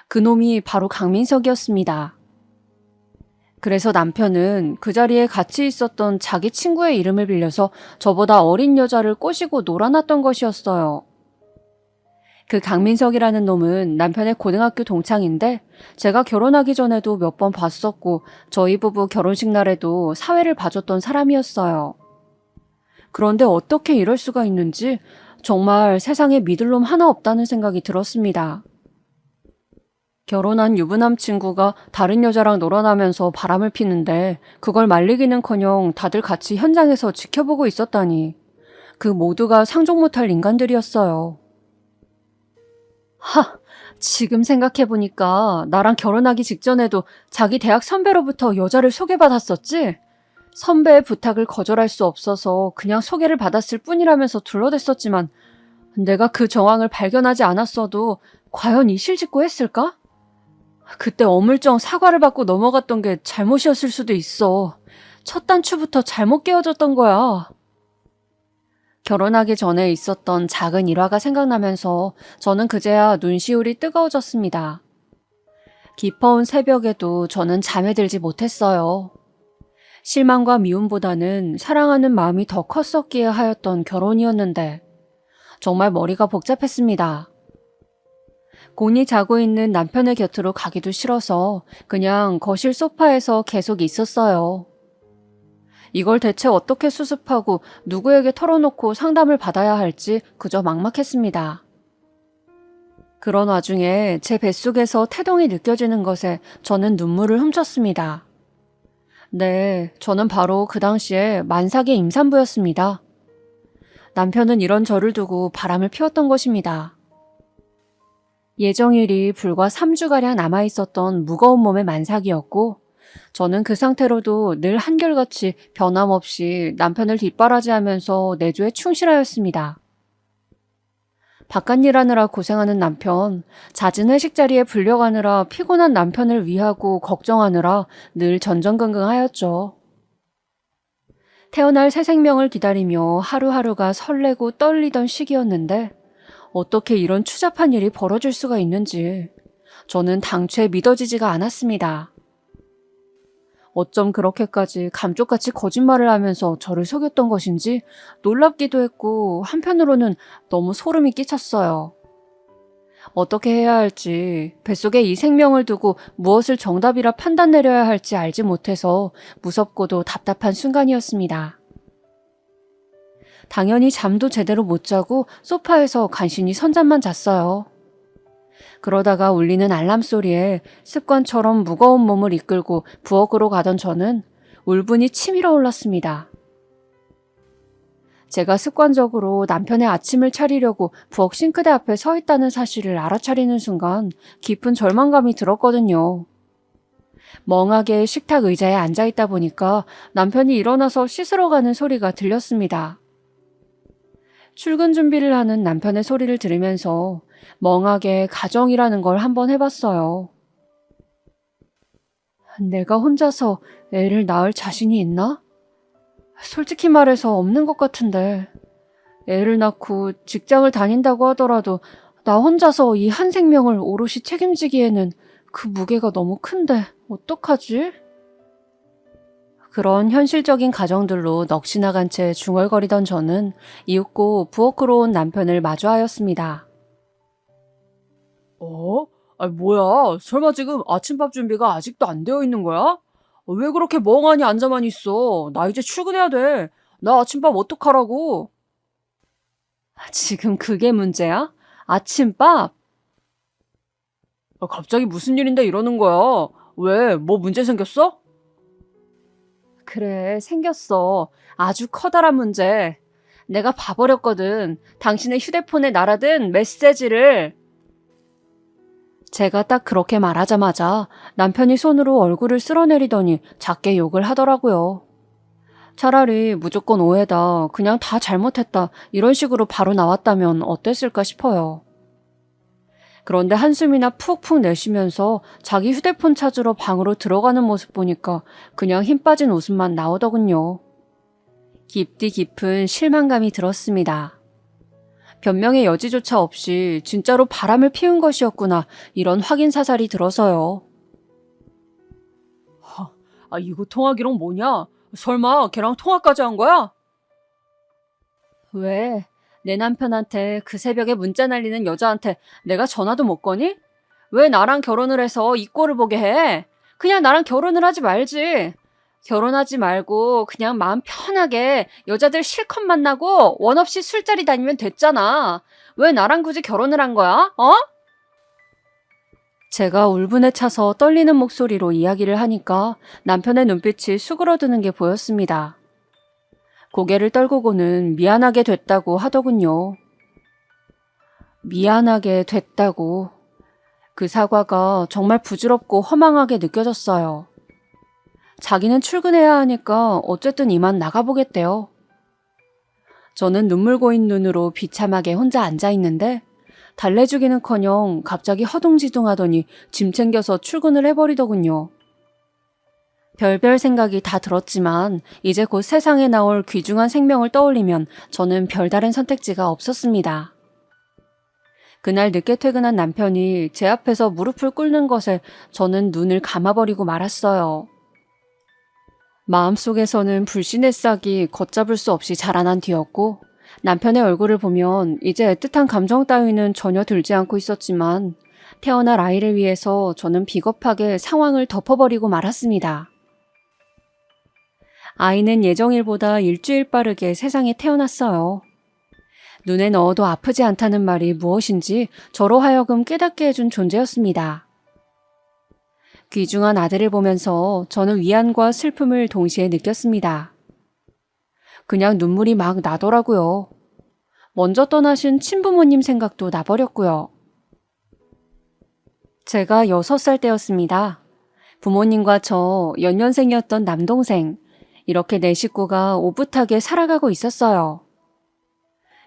그놈이 바로 강민석이었습니다. 그래서 남편은 그 자리에 같이 있었던 자기 친구의 이름을 빌려서 저보다 어린 여자를 꼬시고 놀아놨던 것이었어요. 그 강민석이라는 놈은 남편의 고등학교 동창인데 제가 결혼하기 전에도 몇 번 봤었고 저희 부부 결혼식 날에도 사회를 봐줬던 사람이었어요. 그런데 어떻게 이럴 수가 있는지 정말 세상에 믿을 놈 하나 없다는 생각이 들었습니다. 결혼한 유부남 친구가 다른 여자랑 놀아나면서 바람을 피는데 그걸 말리기는커녕 다들 같이 현장에서 지켜보고 있었다니. 그 모두가 상종 못할 인간들이었어요. 지금 생각해보니까 나랑 결혼하기 직전에도 자기 대학 선배로부터 여자를 소개받았었지? 선배의 부탁을 거절할 수 없어서 그냥 소개를 받았을 뿐이라면서 둘러댔었지만 내가 그 정황을 발견하지 않았어도 과연 이 실직고 했을까? 그때 어물쩡 사과를 받고 넘어갔던 게 잘못이었을 수도 있어. 첫 단추부터 잘못 깨어졌던 거야. 결혼하기 전에 있었던 작은 일화가 생각나면서 저는 그제야 눈시울이 뜨거워졌습니다. 깊어온 새벽에도 저는 잠에 들지 못했어요. 실망과 미움보다는 사랑하는 마음이 더 컸었기에 하였던 결혼이었는데 정말 머리가 복잡했습니다. 곤히 자고 있는 남편의 곁으로 가기도 싫어서 그냥 거실 소파에서 계속 있었어요. 이걸 대체 어떻게 수습하고 누구에게 털어놓고 상담을 받아야 할지 그저 막막했습니다. 그런 와중에 제 뱃속에서 태동이 느껴지는 것에 저는 눈물을 훔쳤습니다. 네, 저는 바로 그 당시에 만삭의 임산부였습니다. 남편은 이런 저를 두고 바람을 피웠던 것입니다. 예정일이 불과 3주가량 남아있었던 무거운 몸의 만삭이었고 저는 그 상태로도 늘 한결같이 변함없이 남편을 뒷바라지하면서 내조에 충실하였습니다. 바깥일 하느라 고생하는 남편, 잦은 회식 자리에 불려가느라 피곤한 남편을 위하고 걱정하느라 늘 전전긍긍하였죠. 태어날 새 생명을 기다리며 하루하루가 설레고 떨리던 시기였는데 어떻게 이런 추잡한 일이 벌어질 수가 있는지 저는 당최 믿어지지가 않았습니다. 어쩜 그렇게까지 감쪽같이 거짓말을 하면서 저를 속였던 것인지 놀랍기도 했고 한편으로는 너무 소름이 끼쳤어요. 어떻게 해야 할지, 뱃속에 이 생명을 두고 무엇을 정답이라 판단 내려야 할지 알지 못해서 무섭고도 답답한 순간이었습니다. 당연히 잠도 제대로 못 자고 소파에서 간신히 선잠만 잤어요. 그러다가 울리는 알람 소리에 습관처럼 무거운 몸을 이끌고 부엌으로 가던 저는 울분이 치밀어 올랐습니다. 제가 습관적으로 남편의 아침을 차리려고 부엌 싱크대 앞에 서 있다는 사실을 알아차리는 순간 깊은 절망감이 들었거든요. 멍하게 식탁 의자에 앉아있다 보니까 남편이 일어나서 씻으러 가는 소리가 들렸습니다. 출근 준비를 하는 남편의 소리를 들으면서 멍하게 가정이라는 걸 한번 해봤어요. 내가 혼자서 애를 낳을 자신이 있나? 솔직히 말해서 없는 것 같은데 애를 낳고 직장을 다닌다고 하더라도 나 혼자서 이 한 생명을 오롯이 책임지기에는 그 무게가 너무 큰데 어떡하지? 그런 현실적인 가정들로 넋이나간 채 중얼거리던 저는 이윽고 부엌으로 온 남편을 마주하였습니다.
뭐야? 설마 지금 아침밥 준비가 아직도 안 되어 있는 거야? 왜 그렇게 멍하니 앉아만 있어? 나 이제 출근해야 돼. 나 아침밥 어떡하라고?
지금 그게 문제야? 아침밥?
갑자기 무슨 일인데 이러는 거야? 왜? 뭐 문제 생겼어?
그래, 생겼어. 아주 커다란 문제. 내가 봐버렸거든. 당신의 휴대폰에 날아든 메시지를. 제가 딱 그렇게 말하자마자 남편이 손으로 얼굴을 쓸어내리더니 작게 욕을 하더라고요. 차라리 무조건 오해다, 그냥 다 잘못했다, 이런 식으로 바로 나왔다면 어땠을까 싶어요. 그런데 한숨이나 푹푹 내쉬면서 자기 휴대폰 찾으러 방으로 들어가는 모습 보니까 그냥 힘 빠진 웃음만 나오더군요. 깊디 깊은 실망감이 들었습니다. 변명의 여지조차 없이 진짜로 바람을 피운 것이었구나, 이런 확인 사살이 들어서요.
이거 통화기록 뭐냐? 설마 걔랑 통화까지 한 거야?
왜? 내 남편한테 그 새벽에 문자 날리는 여자한테 내가 전화도 못 거니? 왜 나랑 결혼을 해서 이 꼴을 보게 해? 그냥 나랑 결혼을 하지 말지. 결혼하지 말고 그냥 마음 편하게 여자들 실컷 만나고 원 없이 술자리 다니면 됐잖아. 왜 나랑 굳이 결혼을 한 거야? 제가 울분에 차서 떨리는 목소리로 이야기를 하니까 남편의 눈빛이 수그러드는 게 보였습니다. 고개를 떨구고는 미안하게 됐다고 하더군요. 미안하게 됐다고. 그 사과가 정말 부질없고 허망하게 느껴졌어요. 자기는 출근해야 하니까 어쨌든 이만 나가보겠대요. 저는 눈물 고인 눈으로 비참하게 혼자 앉아있는데 달래주기는커녕 갑자기 허둥지둥하더니 짐 챙겨서 출근을 해버리더군요. 별별 생각이 다 들었지만 이제 곧 세상에 나올 귀중한 생명을 떠올리면 저는 별다른 선택지가 없었습니다. 그날 늦게 퇴근한 남편이 제 앞에서 무릎을 꿇는 것에 저는 눈을 감아버리고 말았어요. 마음속에서는 불신의 싹이 걷잡을 수 없이 자라난 뒤였고 남편의 얼굴을 보면 이제 애틋한 감정 따위는 전혀 들지 않고 있었지만 태어날 아이를 위해서 저는 비겁하게 상황을 덮어버리고 말았습니다. 아이는 예정일보다 일주일 빠르게 세상에 태어났어요. 눈에 넣어도 아프지 않다는 말이 무엇인지 저로 하여금 깨닫게 해준 존재였습니다. 귀중한 아들을 보면서 저는 위안과 슬픔을 동시에 느꼈습니다. 그냥 눈물이 막 나더라고요. 먼저 떠나신 친부모님 생각도 나버렸고요. 제가 6살 때였습니다. 부모님과 저 연년생이었던 남동생, 이렇게 네 식구가 오붓하게 살아가고 있었어요.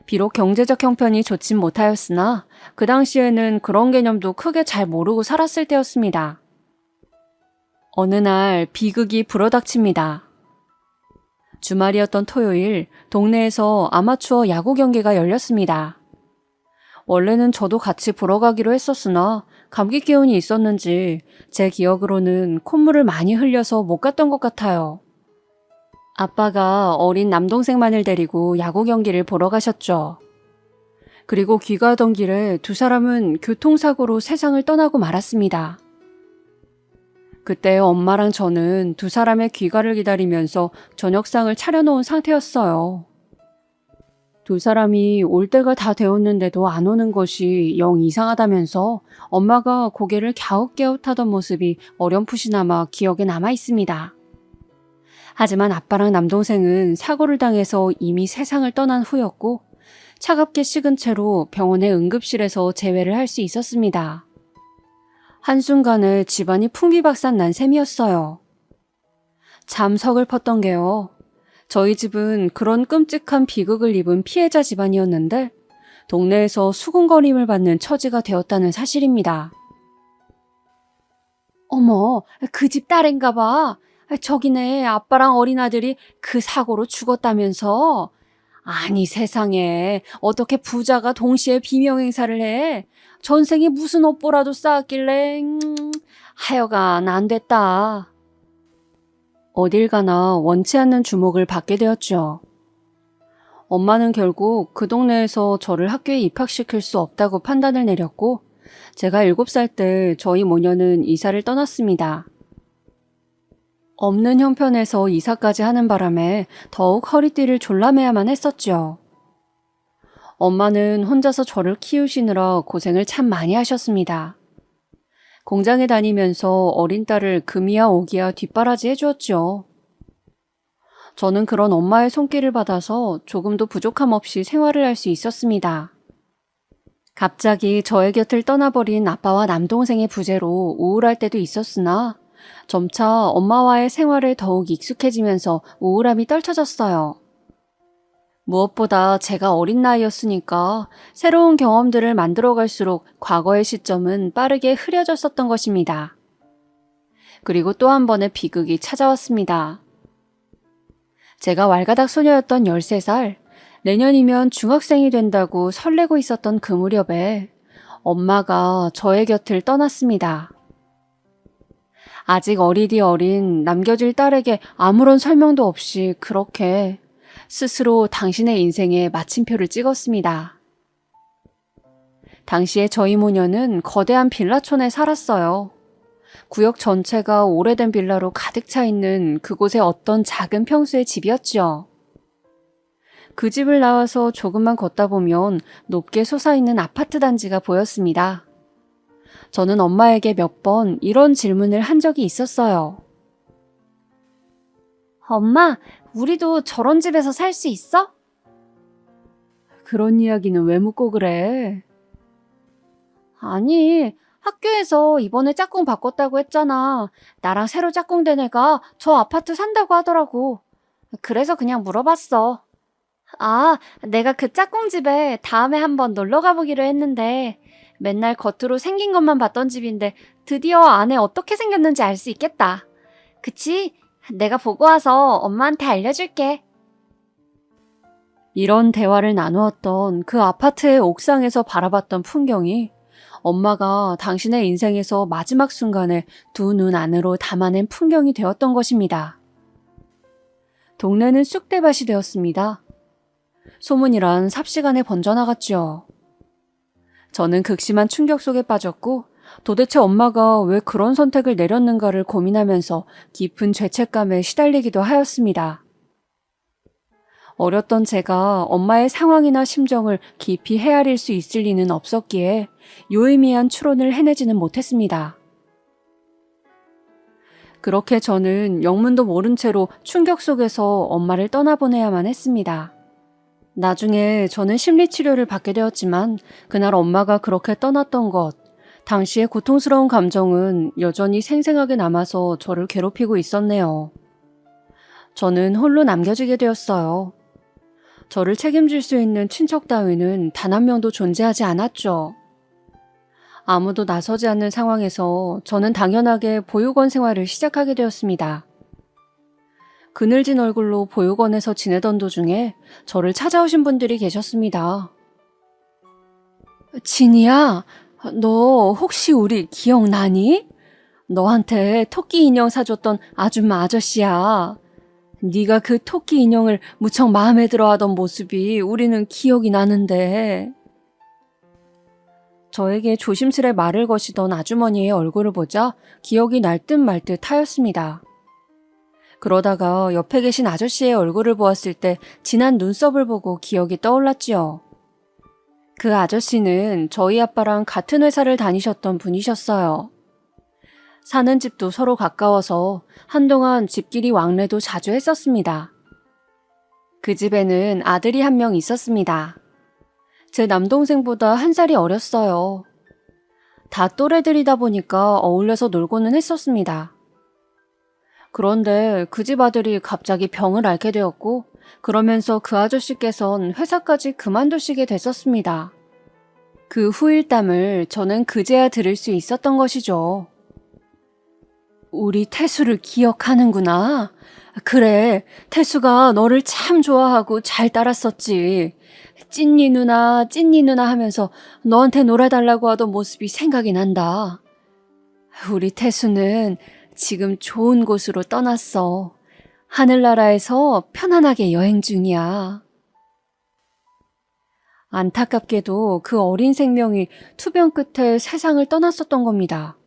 비록 경제적 형편이 좋진 못하였으나 그 당시에는 그런 개념도 크게 잘 모르고 살았을 때였습니다. 어느 날 비극이 불어닥칩니다. 주말이었던 토요일, 동네에서 아마추어 야구 경기가 열렸습니다. 원래는 저도 같이 보러 가기로 했었으나 감기 기운이 있었는지 제 기억으로는 콧물을 많이 흘려서 못 갔던 것 같아요. 아빠가 어린 남동생만을 데리고 야구 경기를 보러 가셨죠. 그리고 귀가하던 길에 두 사람은 교통사고로 세상을 떠나고 말았습니다. 그때 엄마랑 저는 두 사람의 귀가를 기다리면서 저녁상을 차려놓은 상태였어요. 두 사람이 올 때가 다 되었는데도 안 오는 것이 영 이상하다면서 엄마가 고개를 갸웃갸웃하던 모습이 어렴풋이나마 기억에 남아 있습니다. 하지만 아빠랑 남동생은 사고를 당해서 이미 세상을 떠난 후였고 차갑게 식은 채로 병원의 응급실에서 재회를 할 수 있었습니다. 한순간에 집안이 풍비박산 난 셈이었어요. 참 서글펐던 게요. 저희 집은 그런 끔찍한 비극을 입은 피해자 집안이었는데 동네에서 수군거림을 받는 처지가 되었다는 사실입니다. 어머, 그 집 딸인가 봐. 저기네 아빠랑 어린아들이 그 사고로 죽었다면서. 아니 세상에 어떻게 부자가 동시에 비명행사를 해? 전생에 무슨 업보라도 쌓았길래 하여간 안 됐다. 어딜 가나 원치 않는 주목을 받게 되었죠. 엄마는 결국 그 동네에서 저를 학교에 입학시킬 수 없다고 판단을 내렸고 제가 7살 때 저희 모녀는 이사를 떠났습니다. 없는 형편에서 이사까지 하는 바람에 더욱 허리띠를 졸라매야만 했었죠. 엄마는 혼자서 저를 키우시느라 고생을 참 많이 하셨습니다. 공장에 다니면서 어린 딸을 금이야 오기야 뒷바라지 해주었죠. 저는 그런 엄마의 손길을 받아서 조금도 부족함 없이 생활을 할 수 있었습니다. 갑자기 저의 곁을 떠나버린 아빠와 남동생의 부재로 우울할 때도 있었으나 점차 엄마와의 생활에 더욱 익숙해지면서 우울함이 떨쳐졌어요. 무엇보다 제가 어린 나이였으니까 새로운 경험들을 만들어갈수록 과거의 시점은 빠르게 흐려졌었던 것입니다. 그리고 또 한 번의 비극이 찾아왔습니다. 제가 왈가닥 소녀였던 13살, 내년이면 중학생이 된다고 설레고 있었던 그 무렵에 엄마가 저의 곁을 떠났습니다. 아직 어리디 어린 남겨질 딸에게 아무런 설명도 없이 그렇게 스스로 당신의 인생에 마침표를 찍었습니다. 당시에 저희 모녀는 거대한 빌라촌에 살았어요. 구역 전체가 오래된 빌라로 가득 차 있는 그곳의 어떤 작은 평수의 집이었죠. 그 집을 나와서 조금만 걷다 보면 높게 솟아있는 아파트 단지가 보였습니다. 저는 엄마에게 몇 번 이런 질문을 한 적이 있었어요. 엄마, 우리도 저런 집에서 살 수 있어? 그런 이야기는 왜 묻고 그래? 아니, 학교에서 이번에 짝꿍 바꿨다고 했잖아. 나랑 새로 짝꿍된 애가 저 아파트 산다고 하더라고. 그래서 그냥 물어봤어. 아, 내가 그 짝꿍 집에 다음에 한번 놀러 가보기로 했는데 맨날 겉으로 생긴 것만 봤던 집인데 드디어 안에 어떻게 생겼는지 알 수 있겠다. 그치? 내가 보고 와서 엄마한테 알려줄게. 이런 대화를 나누었던 그 아파트의 옥상에서 바라봤던 풍경이 엄마가 당신의 인생에서 마지막 순간에 두 눈 안으로 담아낸 풍경이 되었던 것입니다. 동네는 쑥대밭이 되었습니다. 소문이란 삽시간에 번져나갔죠. 저는 극심한 충격 속에 빠졌고 도대체 엄마가 왜 그런 선택을 내렸는가를 고민하면서 깊은 죄책감에 시달리기도 하였습니다. 어렸던 제가 엄마의 상황이나 심정을 깊이 헤아릴 수 있을 리는 없었기에 유의미한 추론을 해내지는 못했습니다. 그렇게 저는 영문도 모른 채로 충격 속에서 엄마를 떠나보내야만 했습니다. 나중에 저는 심리치료를 받게 되었지만 그날 엄마가 그렇게 떠났던 것, 당시의 고통스러운 감정은 여전히 생생하게 남아서 저를 괴롭히고 있었네요. 저는 홀로 남겨지게 되었어요. 저를 책임질 수 있는 친척 따위는 단 한 명도 존재하지 않았죠. 아무도 나서지 않는 상황에서 저는 당연하게 보육원 생활을 시작하게 되었습니다. 그늘진 얼굴로 보육원에서 지내던 도중에 저를 찾아오신 분들이 계셨습니다. 진이야, 너 혹시 우리 기억나니? 너한테 토끼 인형 사줬던 아줌마 아저씨야. 네가 그 토끼 인형을 무척 마음에 들어하던 모습이 우리는 기억이 나는데. 저에게 조심스레 말을 거시던 아주머니의 얼굴을 보자 기억이 날 듯 말 듯 하였습니다. 그러다가 옆에 계신 아저씨의 얼굴을 보았을 때 진한 눈썹을 보고 기억이 떠올랐지요. 그 아저씨는 저희 아빠랑 같은 회사를 다니셨던 분이셨어요. 사는 집도 서로 가까워서 한동안 집끼리 왕래도 자주 했었습니다. 그 집에는 아들이 한 명 있었습니다. 제 남동생보다 한 살이 어렸어요. 다 또래들이다 보니까 어울려서 놀고는 했었습니다. 그런데 그 집 아들이 갑자기 병을 앓게 되었고 그러면서 그 아저씨께선 회사까지 그만두시게 됐었습니다. 그 후일담을 저는 그제야 들을 수 있었던 것이죠. 우리 태수를 기억하는구나. 그래, 태수가 너를 참 좋아하고 잘 따랐었지. 찐니 누나, 찐니 누나 하면서 너한테 놀아달라고 하던 모습이 생각이 난다. 우리 태수는 지금 좋은 곳으로 떠났어. 하늘나라에서 편안하게 여행 중이야. 안타깝게도 그 어린 생명이 투병 끝에 세상을 떠났었던 겁니다.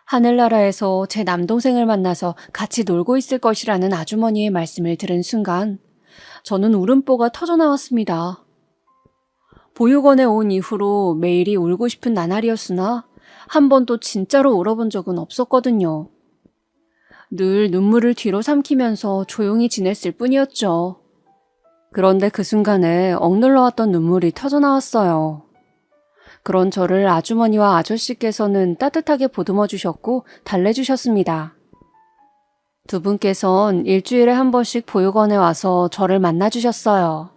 하늘나라에서 제 남동생을 만나서 같이 놀고 있을 것이라는 아주머니의 말씀을 들은 순간 저는 울음보가 터져나왔습니다. 보육원에 온 이후로 매일이 울고 싶은 나날이었으나 한 번도 진짜로 울어본 적은 없었거든요. 늘 눈물을 뒤로 삼키면서 조용히 지냈을 뿐이었죠. 그런데 그 순간에 억눌러왔던 눈물이 터져나왔어요. 그런 저를 아주머니와 아저씨께서는 따뜻하게 보듬어 주셨고 달래주셨습니다. 두 분께선 일주일에 한 번씩 보육원에 와서 저를 만나주셨어요.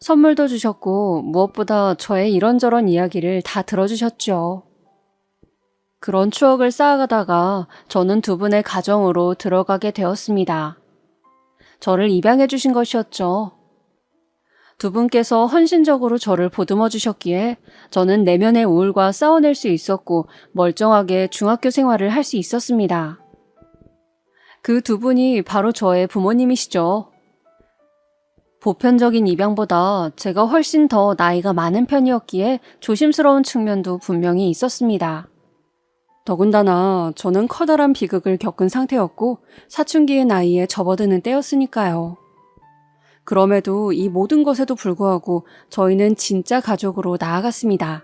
선물도 주셨고 무엇보다 저의 이런저런 이야기를 다 들어주셨죠. 그런 추억을 쌓아가다가 저는 두 분의 가정으로 들어가게 되었습니다. 저를 입양해 주신 것이었죠. 두 분께서 헌신적으로 저를 보듬어 주셨기에 저는 내면의 우울과 싸워낼 수 있었고 멀쩡하게 중학교 생활을 할 수 있었습니다. 그 두 분이 바로 저의 부모님이시죠. 보편적인 입양보다 제가 훨씬 더 나이가 많은 편이었기에 조심스러운 측면도 분명히 있었습니다. 더군다나 저는 커다란 비극을 겪은 상태였고 사춘기의 나이에 접어드는 때였으니까요. 그럼에도 이 모든 것에도 불구하고 저희는 진짜 가족으로 나아갔습니다.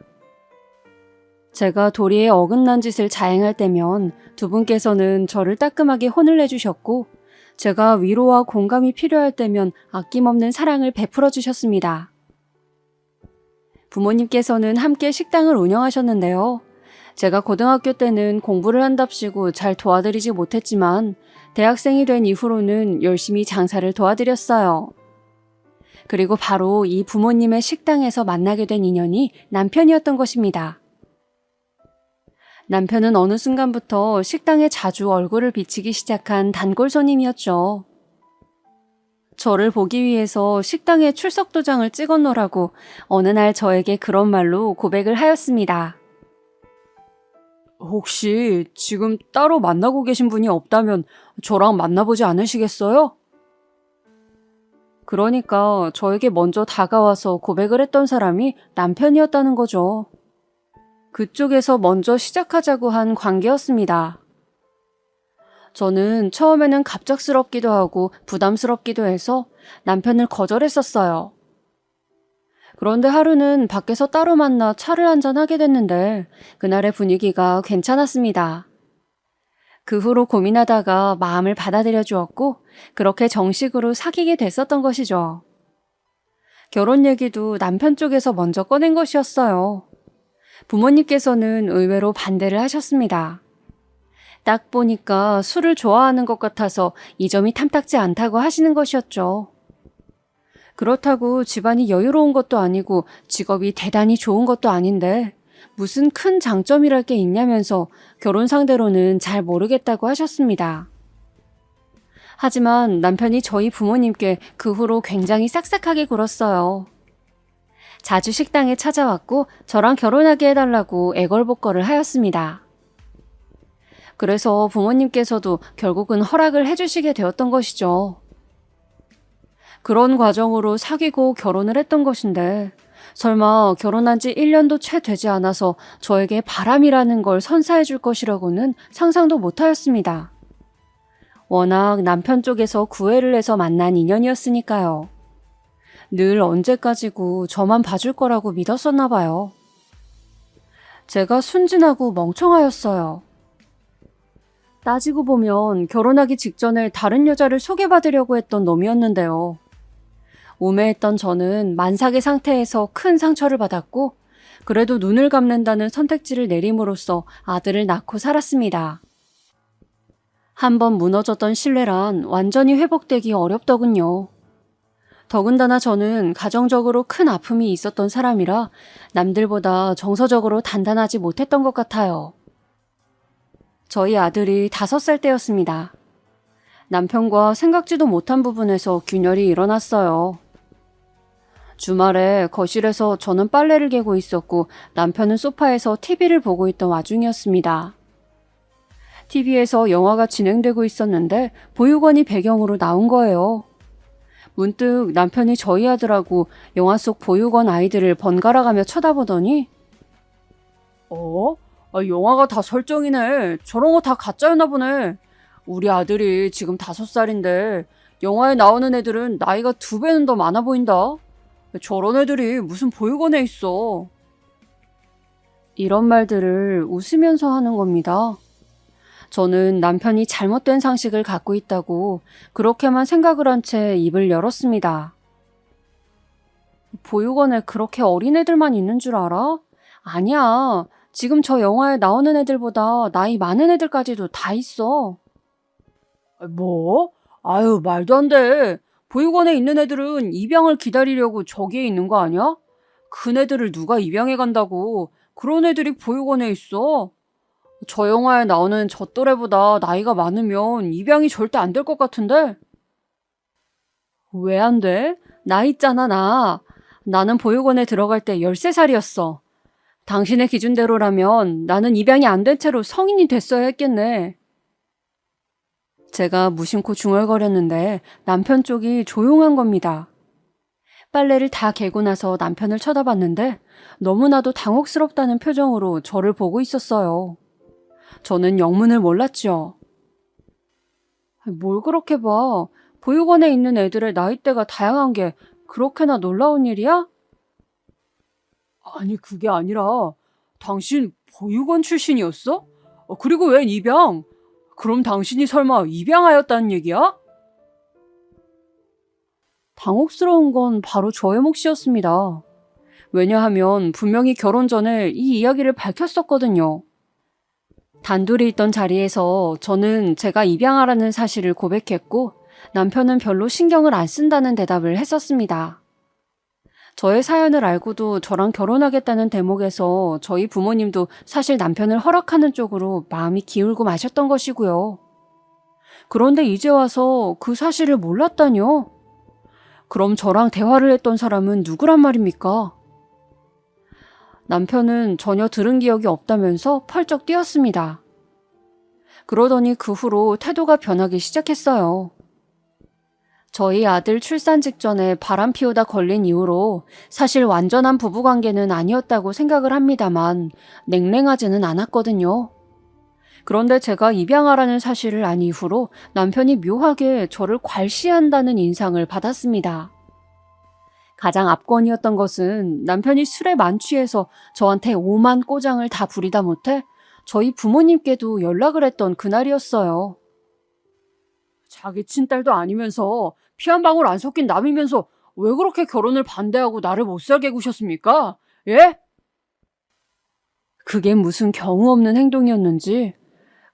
제가 도리에 어긋난 짓을 자행할 때면 두 분께서는 저를 따끔하게 혼을 내주셨고 제가 위로와 공감이 필요할 때면 아낌없는 사랑을 베풀어 주셨습니다. 부모님께서는 함께 식당을 운영하셨는데요. 제가 고등학교 때는 공부를 한답시고 잘 도와드리지 못했지만 대학생이 된 이후로는 열심히 장사를 도와드렸어요. 그리고 바로 이 부모님의 식당에서 만나게 된 인연이 남편이었던 것입니다. 남편은 어느 순간부터 식당에 자주 얼굴을 비치기 시작한 단골 손님이었죠. 저를 보기 위해서 식당에 출석 도장을 찍어놓으라고 어느 날 저에게 그런 말로 고백을 하였습니다.
혹시 지금 따로 만나고 계신 분이 없다면 저랑 만나보지 않으시겠어요?
그러니까 저에게 먼저 다가와서 고백을 했던 사람이 남편이었다는 거죠. 그쪽에서 먼저 시작하자고 한 관계였습니다. 저는 처음에는 갑작스럽기도 하고 부담스럽기도 해서 남편을 거절했었어요. 그런데 하루는 밖에서 따로 만나 차를 한잔 하게 됐는데 그날의 분위기가 괜찮았습니다. 그 후로 고민하다가 마음을 받아들여 주었고 그렇게 정식으로 사귀게 됐었던 것이죠. 결혼 얘기도 남편 쪽에서 먼저 꺼낸 것이었어요. 부모님께서는 의외로 반대를 하셨습니다. 딱 보니까 술을 좋아하는 것 같아서 이 점이 탐탁지 않다고 하시는 것이었죠. 그렇다고 집안이 여유로운 것도 아니고 직업이 대단히 좋은 것도 아닌데 무슨 큰 장점이랄 게 있냐면서 결혼 상대로는 잘 모르겠다고 하셨습니다. 하지만 남편이 저희 부모님께 그 후로 굉장히 싹싹하게 굴었어요. 자주 식당에 찾아왔고 저랑 결혼하게 해달라고 애걸복걸을 하였습니다. 그래서 부모님께서도 결국은 허락을 해주시게 되었던 것이죠. 그런 과정으로 사귀고 결혼을 했던 것인데 설마 결혼한 지 1년도 채 되지 않아서 저에게 바람이라는 걸 선사해 줄 것이라고는 상상도 못하였습니다. 워낙 남편 쪽에서 구애를 해서 만난 인연이었으니까요. 늘 언제까지고 저만 봐줄 거라고 믿었었나 봐요. 제가 순진하고 멍청하였어요. 따지고 보면 결혼하기 직전에 다른 여자를 소개받으려고 했던 놈이었는데요. 우매했던 저는 만삭의 상태에서 큰 상처를 받았고 그래도 눈을 감는다는 선택지를 내림으로써 아들을 낳고 살았습니다. 한번 무너졌던 신뢰란 완전히 회복되기 어렵더군요. 더군다나 저는 가정적으로 큰 아픔이 있었던 사람이라 남들보다 정서적으로 단단하지 못했던 것 같아요. 저희 아들이 5살 때였습니다. 남편과 생각지도 못한 부분에서 균열이 일어났어요. 주말에 거실에서 저는 빨래를 개고 있었고 남편은 소파에서 TV를 보고 있던 와중이었습니다. TV에서 영화가 진행되고 있었는데 보육원이 배경으로 나온 거예요. 문득 남편이 저희 아들하고 영화 속 보육원 아이들을 번갈아가며 쳐다보더니
영화가 다 설정이네. 저런 거 다 가짜였나 보네. 우리 아들이 지금 5살인데 영화에 나오는 애들은 나이가 2배는 더 많아 보인다. 저런 애들이 무슨 보육원에 있어.
이런 말들을 웃으면서 하는 겁니다. 저는 남편이 잘못된 상식을 갖고 있다고 그렇게만 생각을 한 채 입을 열었습니다. 보육원에 그렇게 어린 애들만 있는 줄 알아? 아니야. 지금 저 영화에 나오는 애들보다 나이 많은 애들까지도 다 있어.
뭐? 아유, 말도 안 돼. 보육원에 있는 애들은 입양을 기다리려고 저기에 있는 거 아니야? 큰 애들을 누가 입양해 간다고. 그런 애들이 보육원에 있어. 저 영화에 나오는 저 또래보다 나이가 많으면 입양이 절대 안 될 것 같은데?
왜 안 돼? 나 있잖아, 나. 나는 보육원에 들어갈 때 13살이었어. 당신의 기준대로라면 나는 입양이 안 된 채로 성인이 됐어야 했겠네. 제가 무심코 중얼거렸는데 남편 쪽이 조용한 겁니다. 빨래를 다 개고 나서 남편을 쳐다봤는데 너무나도 당혹스럽다는 표정으로 저를 보고 있었어요. 저는 영문을 몰랐죠. 뭘 그렇게 봐. 보육원에 있는 애들의 나이대가 다양한 게 그렇게나 놀라운 일이야?
아니, 그게 아니라 당신 보육원 출신이었어? 그리고 웬 입양? 그럼 당신이 설마 입양하였다는 얘기야?
당혹스러운 건 바로 저의 몫이었습니다. 왜냐하면 분명히 결혼 전에 이 이야기를 밝혔었거든요. 단둘이 있던 자리에서 저는 제가 입양하라는 사실을 고백했고 남편은 별로 신경을 안 쓴다는 대답을 했었습니다. 저의 사연을 알고도 저랑 결혼하겠다는 대목에서 저희 부모님도 사실 남편을 허락하는 쪽으로 마음이 기울고 마셨던 것이고요. 그런데 이제 와서 그 사실을 몰랐다뇨? 그럼 저랑 대화를 했던 사람은 누구란 말입니까? 남편은 전혀 들은 기억이 없다면서 펄쩍 뛰었습니다. 그러더니 그 후로 태도가 변하기 시작했어요. 저희 아들 출산 직전에 바람 피우다 걸린 이후로 사실 완전한 부부관계는 아니었다고 생각을 합니다만 냉랭하지는 않았거든요. 그런데 제가 입양하라는 사실을 안 이후로 남편이 묘하게 저를 괄시한다는 인상을 받았습니다. 가장 압권이었던 것은 남편이 술에 만취해서 저한테 오만 꼬장을 다 부리다 못해 저희 부모님께도 연락을 했던 그날이었어요.
자기 친딸도 아니면서 피 한 방울 안 섞인 남이면서 왜 그렇게 결혼을 반대하고 나를 못 살게 구셨습니까? 예?
그게 무슨 경우 없는 행동이었는지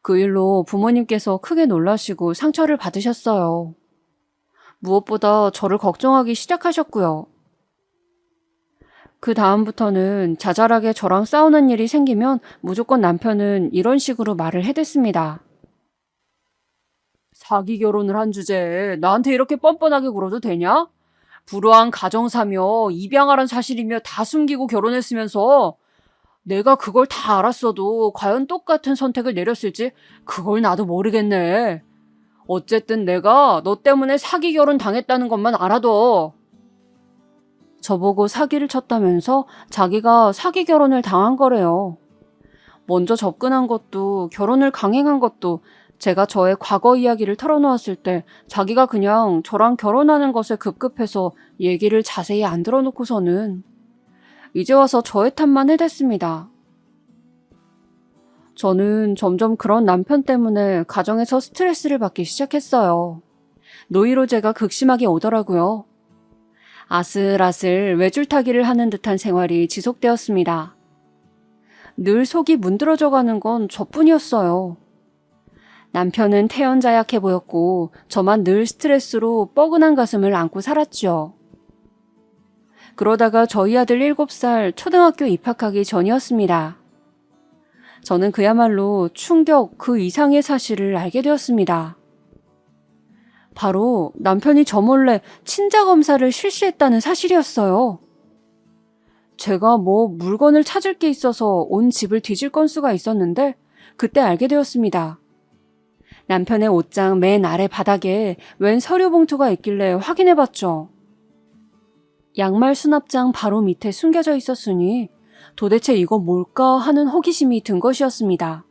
그 일로 부모님께서 크게 놀라시고 상처를 받으셨어요. 무엇보다 저를 걱정하기 시작하셨고요. 그 다음부터는 자잘하게 저랑 싸우는 일이 생기면 무조건 남편은 이런 식으로 말을 해댔습니다.
사기 결혼을 한 주제에 나한테 이렇게 뻔뻔하게 굴어도 되냐? 불우한 가정사며 입양하란 사실이며 다 숨기고 결혼했으면서 내가 그걸 다 알았어도 과연 똑같은 선택을 내렸을지 그걸 나도 모르겠네. 어쨌든 내가 너 때문에 사기 결혼 당했다는 것만 알아둬.
저보고 사기를 쳤다면서 자기가 사기 결혼을 당한 거래요. 먼저 접근한 것도 결혼을 강행한 것도 제가 저의 과거 이야기를 털어놓았을 때 자기가 그냥 저랑 결혼하는 것에 급급해서 얘기를 자세히 안 들어놓고서는 이제 와서 저의 탓만 해댔습니다. 저는 점점 그런 남편 때문에 가정에서 스트레스를 받기 시작했어요. 노이로제가 극심하게 오더라고요. 아슬아슬 외줄타기를 하는 듯한 생활이 지속되었습니다. 늘 속이 문드러져 가는 건 저뿐이었어요. 남편은 태연자약해 보였고 저만 늘 스트레스로 뻐근한 가슴을 안고 살았죠. 그러다가 저희 아들 7살 초등학교 입학하기 전이었습니다. 저는 그야말로 충격 그 이상의 사실을 알게 되었습니다. 바로 남편이 저 몰래 친자 검사를 실시했다는 사실이었어요. 제가 뭐 물건을 찾을 게 있어서 온 집을 뒤질 건수가 있었는데 그때 알게 되었습니다. 남편의 옷장 맨 아래 바닥에 웬 서류 봉투가 있길래 확인해봤죠. 양말 수납장 바로 밑에 숨겨져 있었으니 도대체 이거 뭘까 하는 호기심이 든 것이었습니다.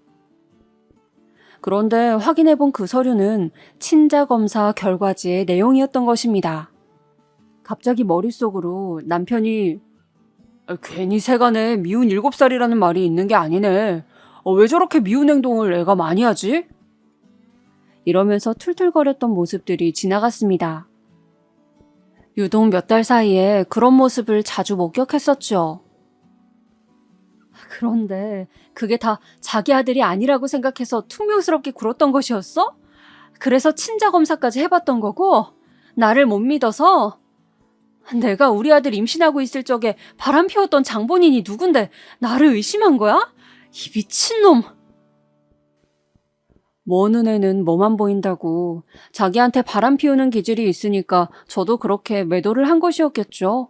그런데 확인해본 그 서류는 친자검사 결과지의 내용이었던 것입니다. 갑자기 머릿속으로 남편이 괜히 세간에 미운 7살이라는 말이 있는 게 아니네. 왜 저렇게 미운 행동을 애가 많이 하지? 이러면서 툴툴거렸던 모습들이 지나갔습니다. 유독 몇 달 사이에 그런 모습을 자주 목격했었죠. 그런데 그게 다 자기 아들이 아니라고 생각해서 퉁명스럽게 굴었던 것이었어? 그래서 친자 검사까지 해봤던 거고 나를 못 믿어서 내가 우리 아들 임신하고 있을 적에 바람 피웠던 장본인이 누군데 나를 의심한 거야? 이 미친놈! 먼 눈에는 뭐만 보인다고 자기한테 바람 피우는 기질이 있으니까 저도 그렇게 매도를 한 것이었겠죠.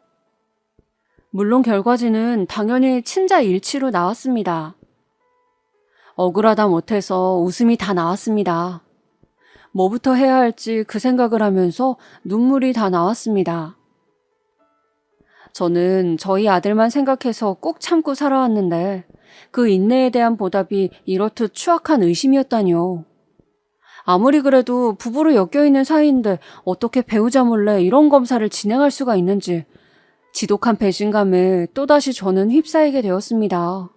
물론 결과지는 당연히 친자 일치로 나왔습니다. 억울하다 못해서 웃음이 다 나왔습니다. 뭐부터 해야 할지 그 생각을 하면서 눈물이 다 나왔습니다. 저는 저희 아들만 생각해서 꾹 참고 살아왔는데 그 인내에 대한 보답이 이렇듯 추악한 의심이었다니요. 아무리 그래도 부부로 엮여있는 사이인데 어떻게 배우자 몰래 이런 검사를 진행할 수가 있는지 지독한 배신감에 또다시 저는 휩싸이게 되었습니다.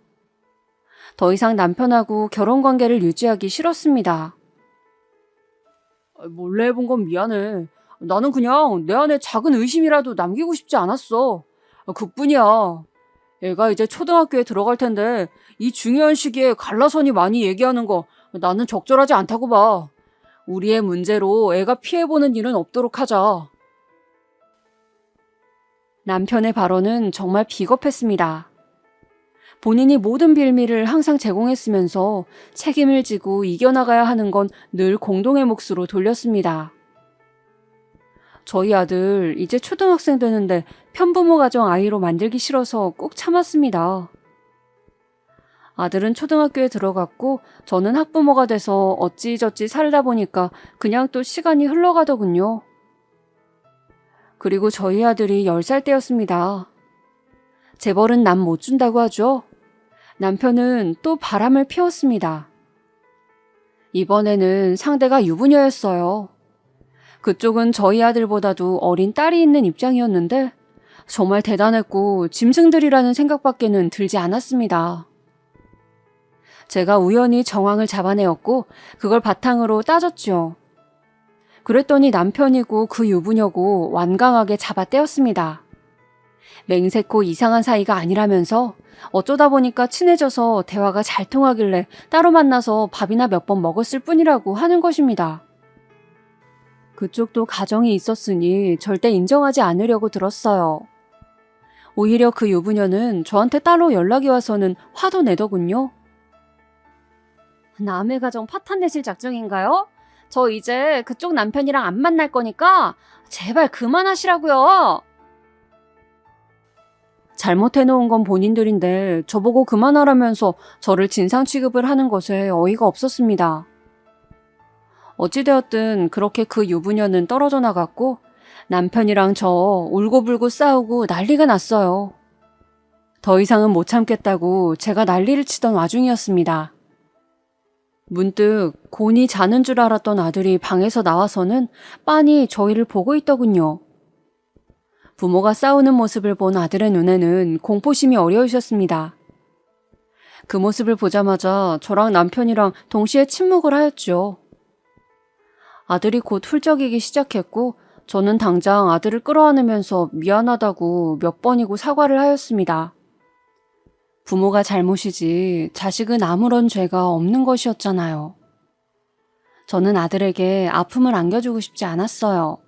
더 이상 남편하고 결혼관계를 유지하기 싫었습니다.
몰래 해본 건 미안해. 나는 그냥 내 안에 작은 의심이라도 남기고 싶지 않았어. 그뿐이야. 애가 이제 초등학교에 들어갈 텐데 이 중요한 시기에 갈라서니 많이 얘기하는 거 나는 적절하지 않다고 봐. 우리의 문제로 애가 피해보는 일은 없도록 하자.
남편의 발언은 정말 비겁했습니다. 본인이 모든 빌미를 항상 제공했으면서 책임을 지고 이겨나가야 하는 건 늘 공동의 몫으로 돌렸습니다. 저희 아들 이제 초등학생 되는데 편부모 가정 아이로 만들기 싫어서 꾹 참았습니다. 아들은 초등학교에 들어갔고 저는 학부모가 돼서 어찌저찌 살다 보니까 그냥 또 시간이 흘러가더군요. 그리고 저희 아들이 10살 때였습니다. 재벌은 남 못 준다고 하죠. 남편은 또 바람을 피웠습니다. 이번에는 상대가 유부녀였어요. 그쪽은 저희 아들보다도 어린 딸이 있는 입장이었는데 정말 대단했고 짐승들이라는 생각밖에는 들지 않았습니다. 제가 우연히 정황을 잡아내었고 그걸 바탕으로 따졌죠. 그랬더니 남편이고 그 유부녀고 완강하게 잡아떼었습니다. 맹세코 이상한 사이가 아니라면서 어쩌다 보니까 친해져서 대화가 잘 통하길래 따로 만나서 밥이나 몇 번 먹었을 뿐이라고 하는 것입니다. 그쪽도 가정이 있었으니 절대 인정하지 않으려고 들었어요. 오히려 그 유부녀는 저한테 따로 연락이 와서는 화도 내더군요. 남의 가정 파탄 내실 작정인가요? 저 이제 그쪽 남편이랑 안 만날 거니까 제발 그만하시라고요. 잘못해놓은 건 본인들인데 저보고 그만하라면서 저를 진상 취급을 하는 것에 어이가 없었습니다. 어찌되었든 그렇게 그 유부녀는 떨어져 나갔고 남편이랑 저 울고불고 싸우고 난리가 났어요. 더 이상은 못 참겠다고 제가 난리를 치던 와중이었습니다. 문득 곤히 자는 줄 알았던 아들이 방에서 나와서는 빤히 저희를 보고 있더군요. 부모가 싸우는 모습을 본 아들의 눈에는 공포심이 어려우셨습니다. 그 모습을 보자마자 저랑 남편이랑 동시에 침묵을 하였죠. 아들이 곧 훌쩍이기 시작했고 저는 당장 아들을 끌어안으면서 미안하다고 몇 번이고 사과를 하였습니다. 부모가 잘못이지 자식은 아무런 죄가 없는 것이었잖아요. 저는 아들에게 아픔을 안겨주고 싶지 않았어요.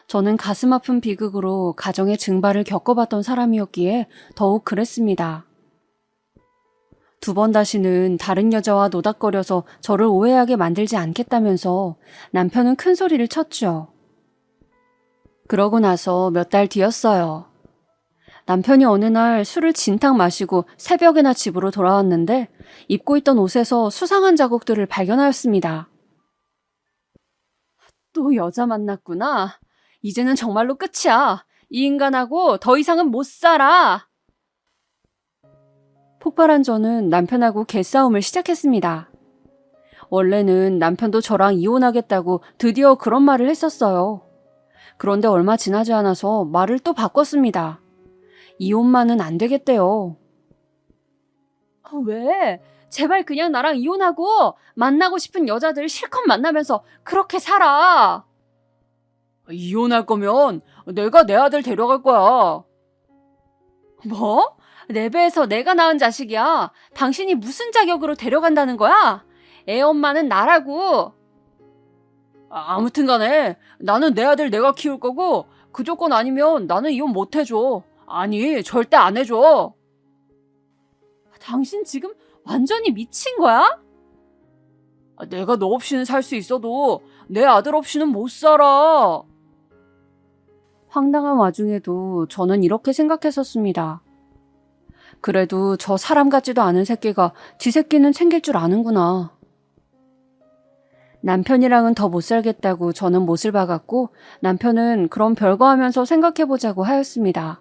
저는 가슴 아픈 비극으로 가정의 증발을 겪어봤던 사람이었기에 더욱 그랬습니다. 2번 다시는 다른 여자와 노닥거려서 저를 오해하게 만들지 않겠다면서 남편은 큰 소리를 쳤죠. 그러고 나서 몇 달 뒤였어요. 남편이 어느 날 술을 진탕 마시고 새벽에나 집으로 돌아왔는데 입고 있던 옷에서 수상한 자국들을 발견하였습니다. 또 여자 만났구나. 이제는 정말로 끝이야. 이 인간하고 더 이상은 못 살아. 폭발한 저는 남편하고 개싸움을 시작했습니다. 원래는 남편도 저랑 이혼하겠다고 드디어 그런 말을 했었어요. 그런데 얼마 지나지 않아서 말을 또 바꿨습니다. 이혼만은 안 되겠대요. 왜? 제발 그냥 나랑 이혼하고 만나고 싶은 여자들 실컷 만나면서 그렇게 살아.
이혼할 거면 내가 내 아들 데려갈 거야.
뭐? 내 배에서 내가 낳은 자식이야. 당신이 무슨 자격으로 데려간다는 거야? 애 엄마는 나라고.
아무튼 간에 나는 내 아들 내가 키울 거고 그 조건 아니면 나는 이혼 못 해줘. 아니, 절대 안 해줘.
당신 지금 완전히 미친 거야?
내가 너 없이는 살 수 있어도 내 아들 없이는 못 살아.
황당한 와중에도 저는 이렇게 생각했었습니다. 그래도 저 사람 같지도 않은 새끼가 지 새끼는 챙길 줄 아는구나. 남편이랑은 더 못 살겠다고 저는 못을 박았고 남편은 그럼 별거 하면서 생각해보자고 하였습니다.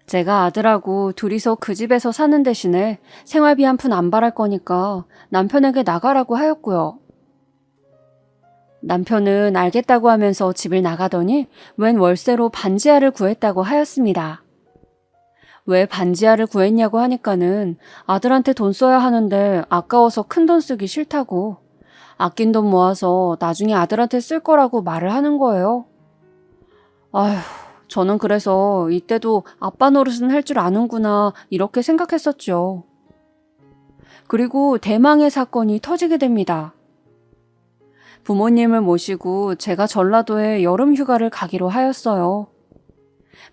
제가 아들하고 둘이서 그 집에서 사는 대신에 생활비 한 푼 안 바랄 거니까 남편에게 나가라고 하였고요. 남편은 알겠다고 하면서 집을 나가더니 웬 월세로 반지하를 구했다고 하였습니다. 왜 반지하를 구했냐고 하니까는 아들한테 돈 써야 하는데 아까워서 큰돈 쓰기 싫다고 아낀 돈 모아서 나중에 아들한테 쓸 거라고 말을 하는 거예요. 아휴, 저는 그래서 이때도 아빠 노릇은 할 줄 아는구나 이렇게 생각했었죠. 그리고 대망의 사건이 터지게 됩니다. 부모님을 모시고 제가 전라도에 여름 휴가를 가기로 하였어요.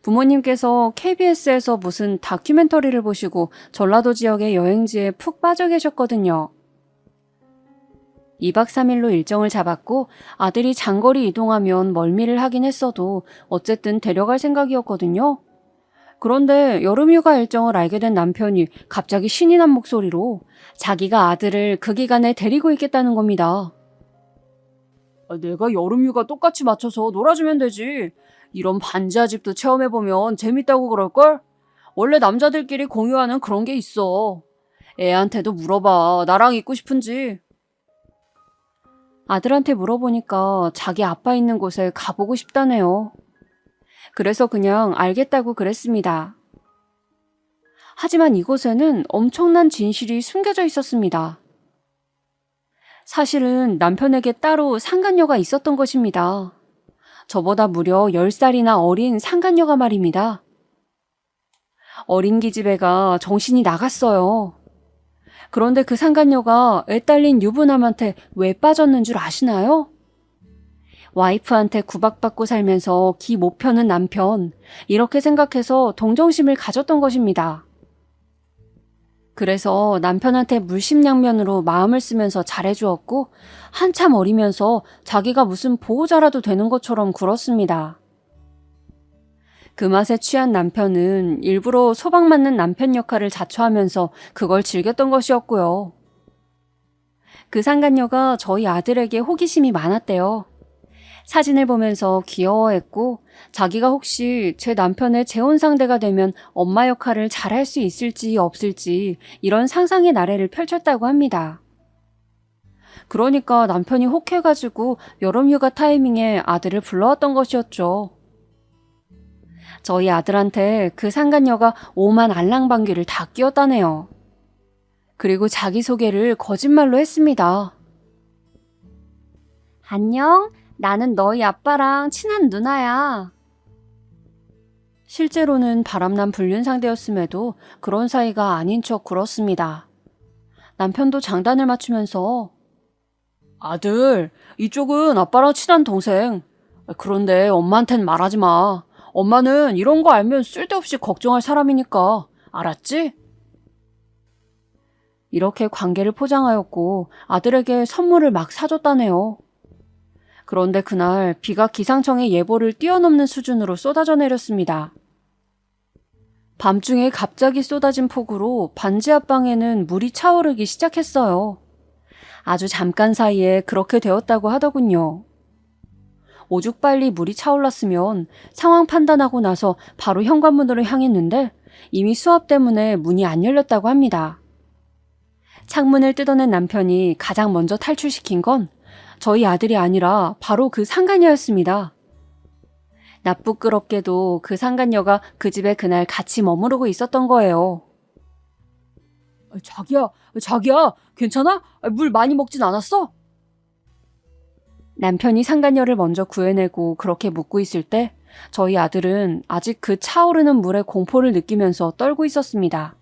부모님께서 KBS에서 무슨 다큐멘터리를 보시고 전라도 지역의 여행지에 푹 빠져 계셨거든요. 2박 3일로 일정을 잡았고 아들이 장거리 이동하면 멀미를 하긴 했어도 어쨌든 데려갈 생각이었거든요. 그런데 여름휴가 일정을 알게 된 남편이 갑자기 신이 난 목소리로 자기가 아들을 그 기간에 데리고 있겠다는 겁니다.
내가 여름휴가 똑같이 맞춰서 놀아주면 되지. 이런 반지하 집도 체험해보면 재밌다고 그럴걸? 원래 남자들끼리 공유하는 그런 게 있어. 애한테도 물어봐. 나랑 있고 싶은지.
아들한테 물어보니까 자기 아빠 있는 곳에 가보고 싶다네요. 그래서 그냥 알겠다고 그랬습니다. 하지만 이곳에는 엄청난 진실이 숨겨져 있었습니다. 사실은 남편에게 따로 상간녀가 있었던 것입니다. 저보다 무려 10살이나 어린 상간녀가 말입니다. 어린 기집애가 정신이 나갔어요. 그런데 그 상간녀가 애 딸린 유부남한테 왜 빠졌는 줄 아시나요? 와이프한테 구박받고 살면서 기 못 펴는 남편, 이렇게 생각해서 동정심을 가졌던 것입니다. 그래서 남편한테 물심양면으로 마음을 쓰면서 잘해주었고 한참 어리면서 자기가 무슨 보호자라도 되는 것처럼 굴었습니다. 그 맛에 취한 남편은 일부러 소방 맞는 남편 역할을 자처하면서 그걸 즐겼던 것이었고요. 그 상간녀가 저희 아들에게 호기심이 많았대요. 사진을 보면서 귀여워했고 자기가 혹시 제 남편의 재혼 상대가 되면 엄마 역할을 잘할 수 있을지 없을지 이런 상상의 나래를 펼쳤다고 합니다. 그러니까 남편이 혹해가지고 여름휴가 타이밍에 아들을 불러왔던 것이었죠. 저희 아들한테 그 상간녀가 오만 알랑방귀를 다 끼웠다네요. 그리고 자기소개를 거짓말로 했습니다. 안녕, 나는 너희 아빠랑 친한 누나야. 실제로는 바람난 불륜 상대였음에도 그런 사이가 아닌 척 굴었습니다. 남편도 장단을 맞추면서
아들, 이쪽은 아빠랑 친한 동생. 그런데 엄마한텐 말하지 마. 엄마는 이런 거 알면 쓸데없이 걱정할 사람이니까. 알았지?
이렇게 관계를 포장하였고 아들에게 선물을 막 사줬다네요. 그런데 그날 비가 기상청의 예보를 뛰어넘는 수준으로 쏟아져 내렸습니다. 밤중에 갑자기 쏟아진 폭우로 반지 앞방에는 물이 차오르기 시작했어요. 아주 잠깐 사이에 그렇게 되었다고 하더군요. 오죽 빨리 물이 차올랐으면 상황 판단하고 나서 바로 현관문으로 향했는데 이미 수압 때문에 문이 안 열렸다고 합니다. 창문을 뜯어낸 남편이 가장 먼저 탈출시킨 건 저희 아들이 아니라 바로 그 상간녀였습니다. 나쁘끄럽게도 그 상간녀가 그 집에 그날 같이 머무르고 있었던 거예요.
자기야, 괜찮아? 물 많이 먹진 않았어?
남편이 상간녀를 먼저 구해내고 그렇게 묻고 있을 때 저희 아들은 아직 그 차오르는 물에 공포를 느끼면서 떨고 있었습니다.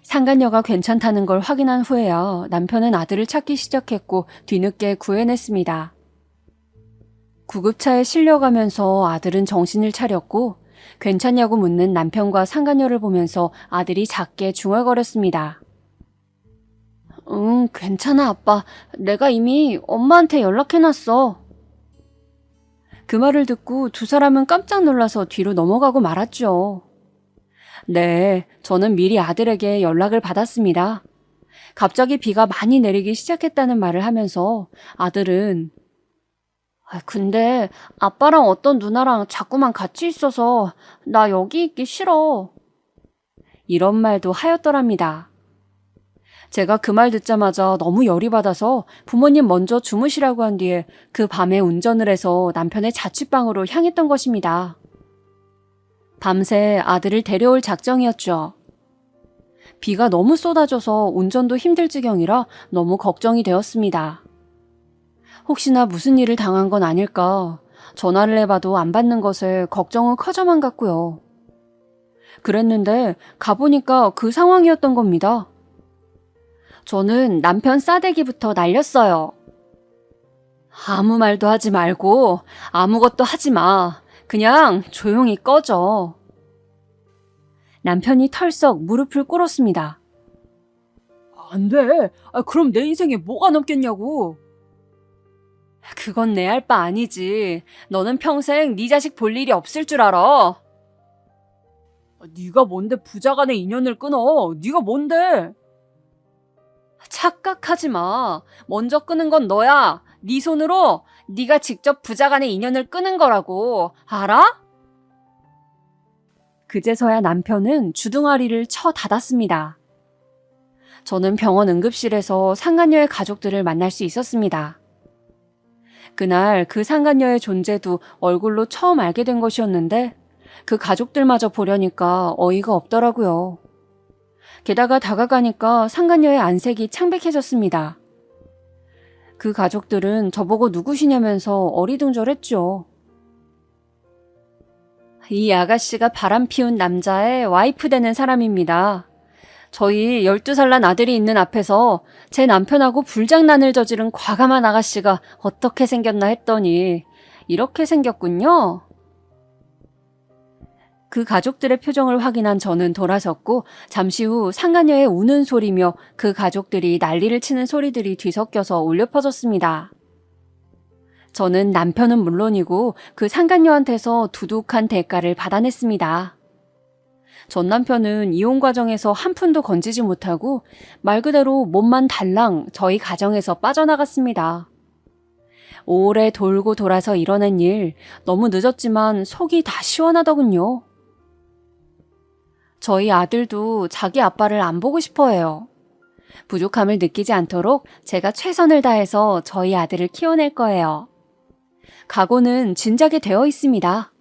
상간녀가 괜찮다는 걸 확인한 후에야 남편은 아들을 찾기 시작했고 뒤늦게 구해냈습니다. 구급차에 실려가면서 아들은 정신을 차렸고 괜찮냐고 묻는 남편과 상간녀를 보면서 아들이 작게 중얼거렸습니다. 응, 괜찮아, 아빠. 내가 이미 엄마한테 연락해놨어. 그 말을 듣고 두 사람은 깜짝 놀라서 뒤로 넘어가고 말았죠. 네, 저는 미리 아들에게 연락을 받았습니다. 갑자기 비가 많이 내리기 시작했다는 말을 하면서 아들은 근데 아빠랑 어떤 누나랑 자꾸만 같이 있어서 나 여기 있기 싫어. 이런 말도 하였더랍니다. 제가 그 말 듣자마자 너무 열이 받아서 부모님 먼저 주무시라고 한 뒤에 그 밤에 운전을 해서 남편의 자취방으로 향했던 것입니다. 밤새 아들을 데려올 작정이었죠. 비가 너무 쏟아져서 운전도 힘들 지경이라 너무 걱정이 되었습니다. 혹시나 무슨 일을 당한 건 아닐까 전화를 해봐도 안 받는 것에 걱정은 커져만 갔고요. 그랬는데 가보니까 그 상황이었던 겁니다. 저는 남편 싸대기부터 날렸어요. 아무 말도 하지 말고 아무것도 하지 마. 그냥 조용히 꺼져. 남편이 털썩 무릎을 꿇었습니다.
안 돼. 그럼 내 인생에 뭐가 남겠냐고.
그건 내 할 바 아니지. 너는 평생 네 자식 볼 일이 없을 줄 알아.
네가 뭔데 부자간의 인연을 끊어. 네가 뭔데.
착각하지 마. 먼저 끄는 건 너야. 네 손으로 네가 직접 부자간의 인연을 끄는 거라고. 알아? 그제서야 남편은 주둥아리를 쳐 닫았습니다. 저는 병원 응급실에서 상간녀의 가족들을 만날 수 있었습니다. 그날 그 상간녀의 존재도 얼굴로 처음 알게 된 것이었는데 그 가족들마저 보려니까 어이가 없더라고요. 게다가 다가가니까 상간녀의 안색이 창백해졌습니다. 그 가족들은 저보고 누구시냐면서 어리둥절했죠. 이 아가씨가 바람 피운 남자의 와이프 되는 사람입니다. 저희 12살 난 아들이 있는 앞에서 제 남편하고 불장난을 저지른 과감한 아가씨가 어떻게 생겼나 했더니 이렇게 생겼군요. 그 가족들의 표정을 확인한 저는 돌아섰고 잠시 후 상간녀의 우는 소리며 그 가족들이 난리를 치는 소리들이 뒤섞여서 울려 퍼졌습니다. 저는 남편은 물론이고 그 상간녀한테서 두둑한 대가를 받아냈습니다. 전 남편은 이혼 과정에서 한 푼도 건지지 못하고 말 그대로 몸만 달랑 저희 가정에서 빠져나갔습니다. 오래 돌고 돌아서 이뤄낸 일 너무 늦었지만 속이 다 시원하더군요. 저희 아들도 자기 아빠를 안 보고 싶어해요. 부족함을 느끼지 않도록 제가 최선을 다해서 저희 아들을 키워낼 거예요. 각오는 진작에 되어 있습니다.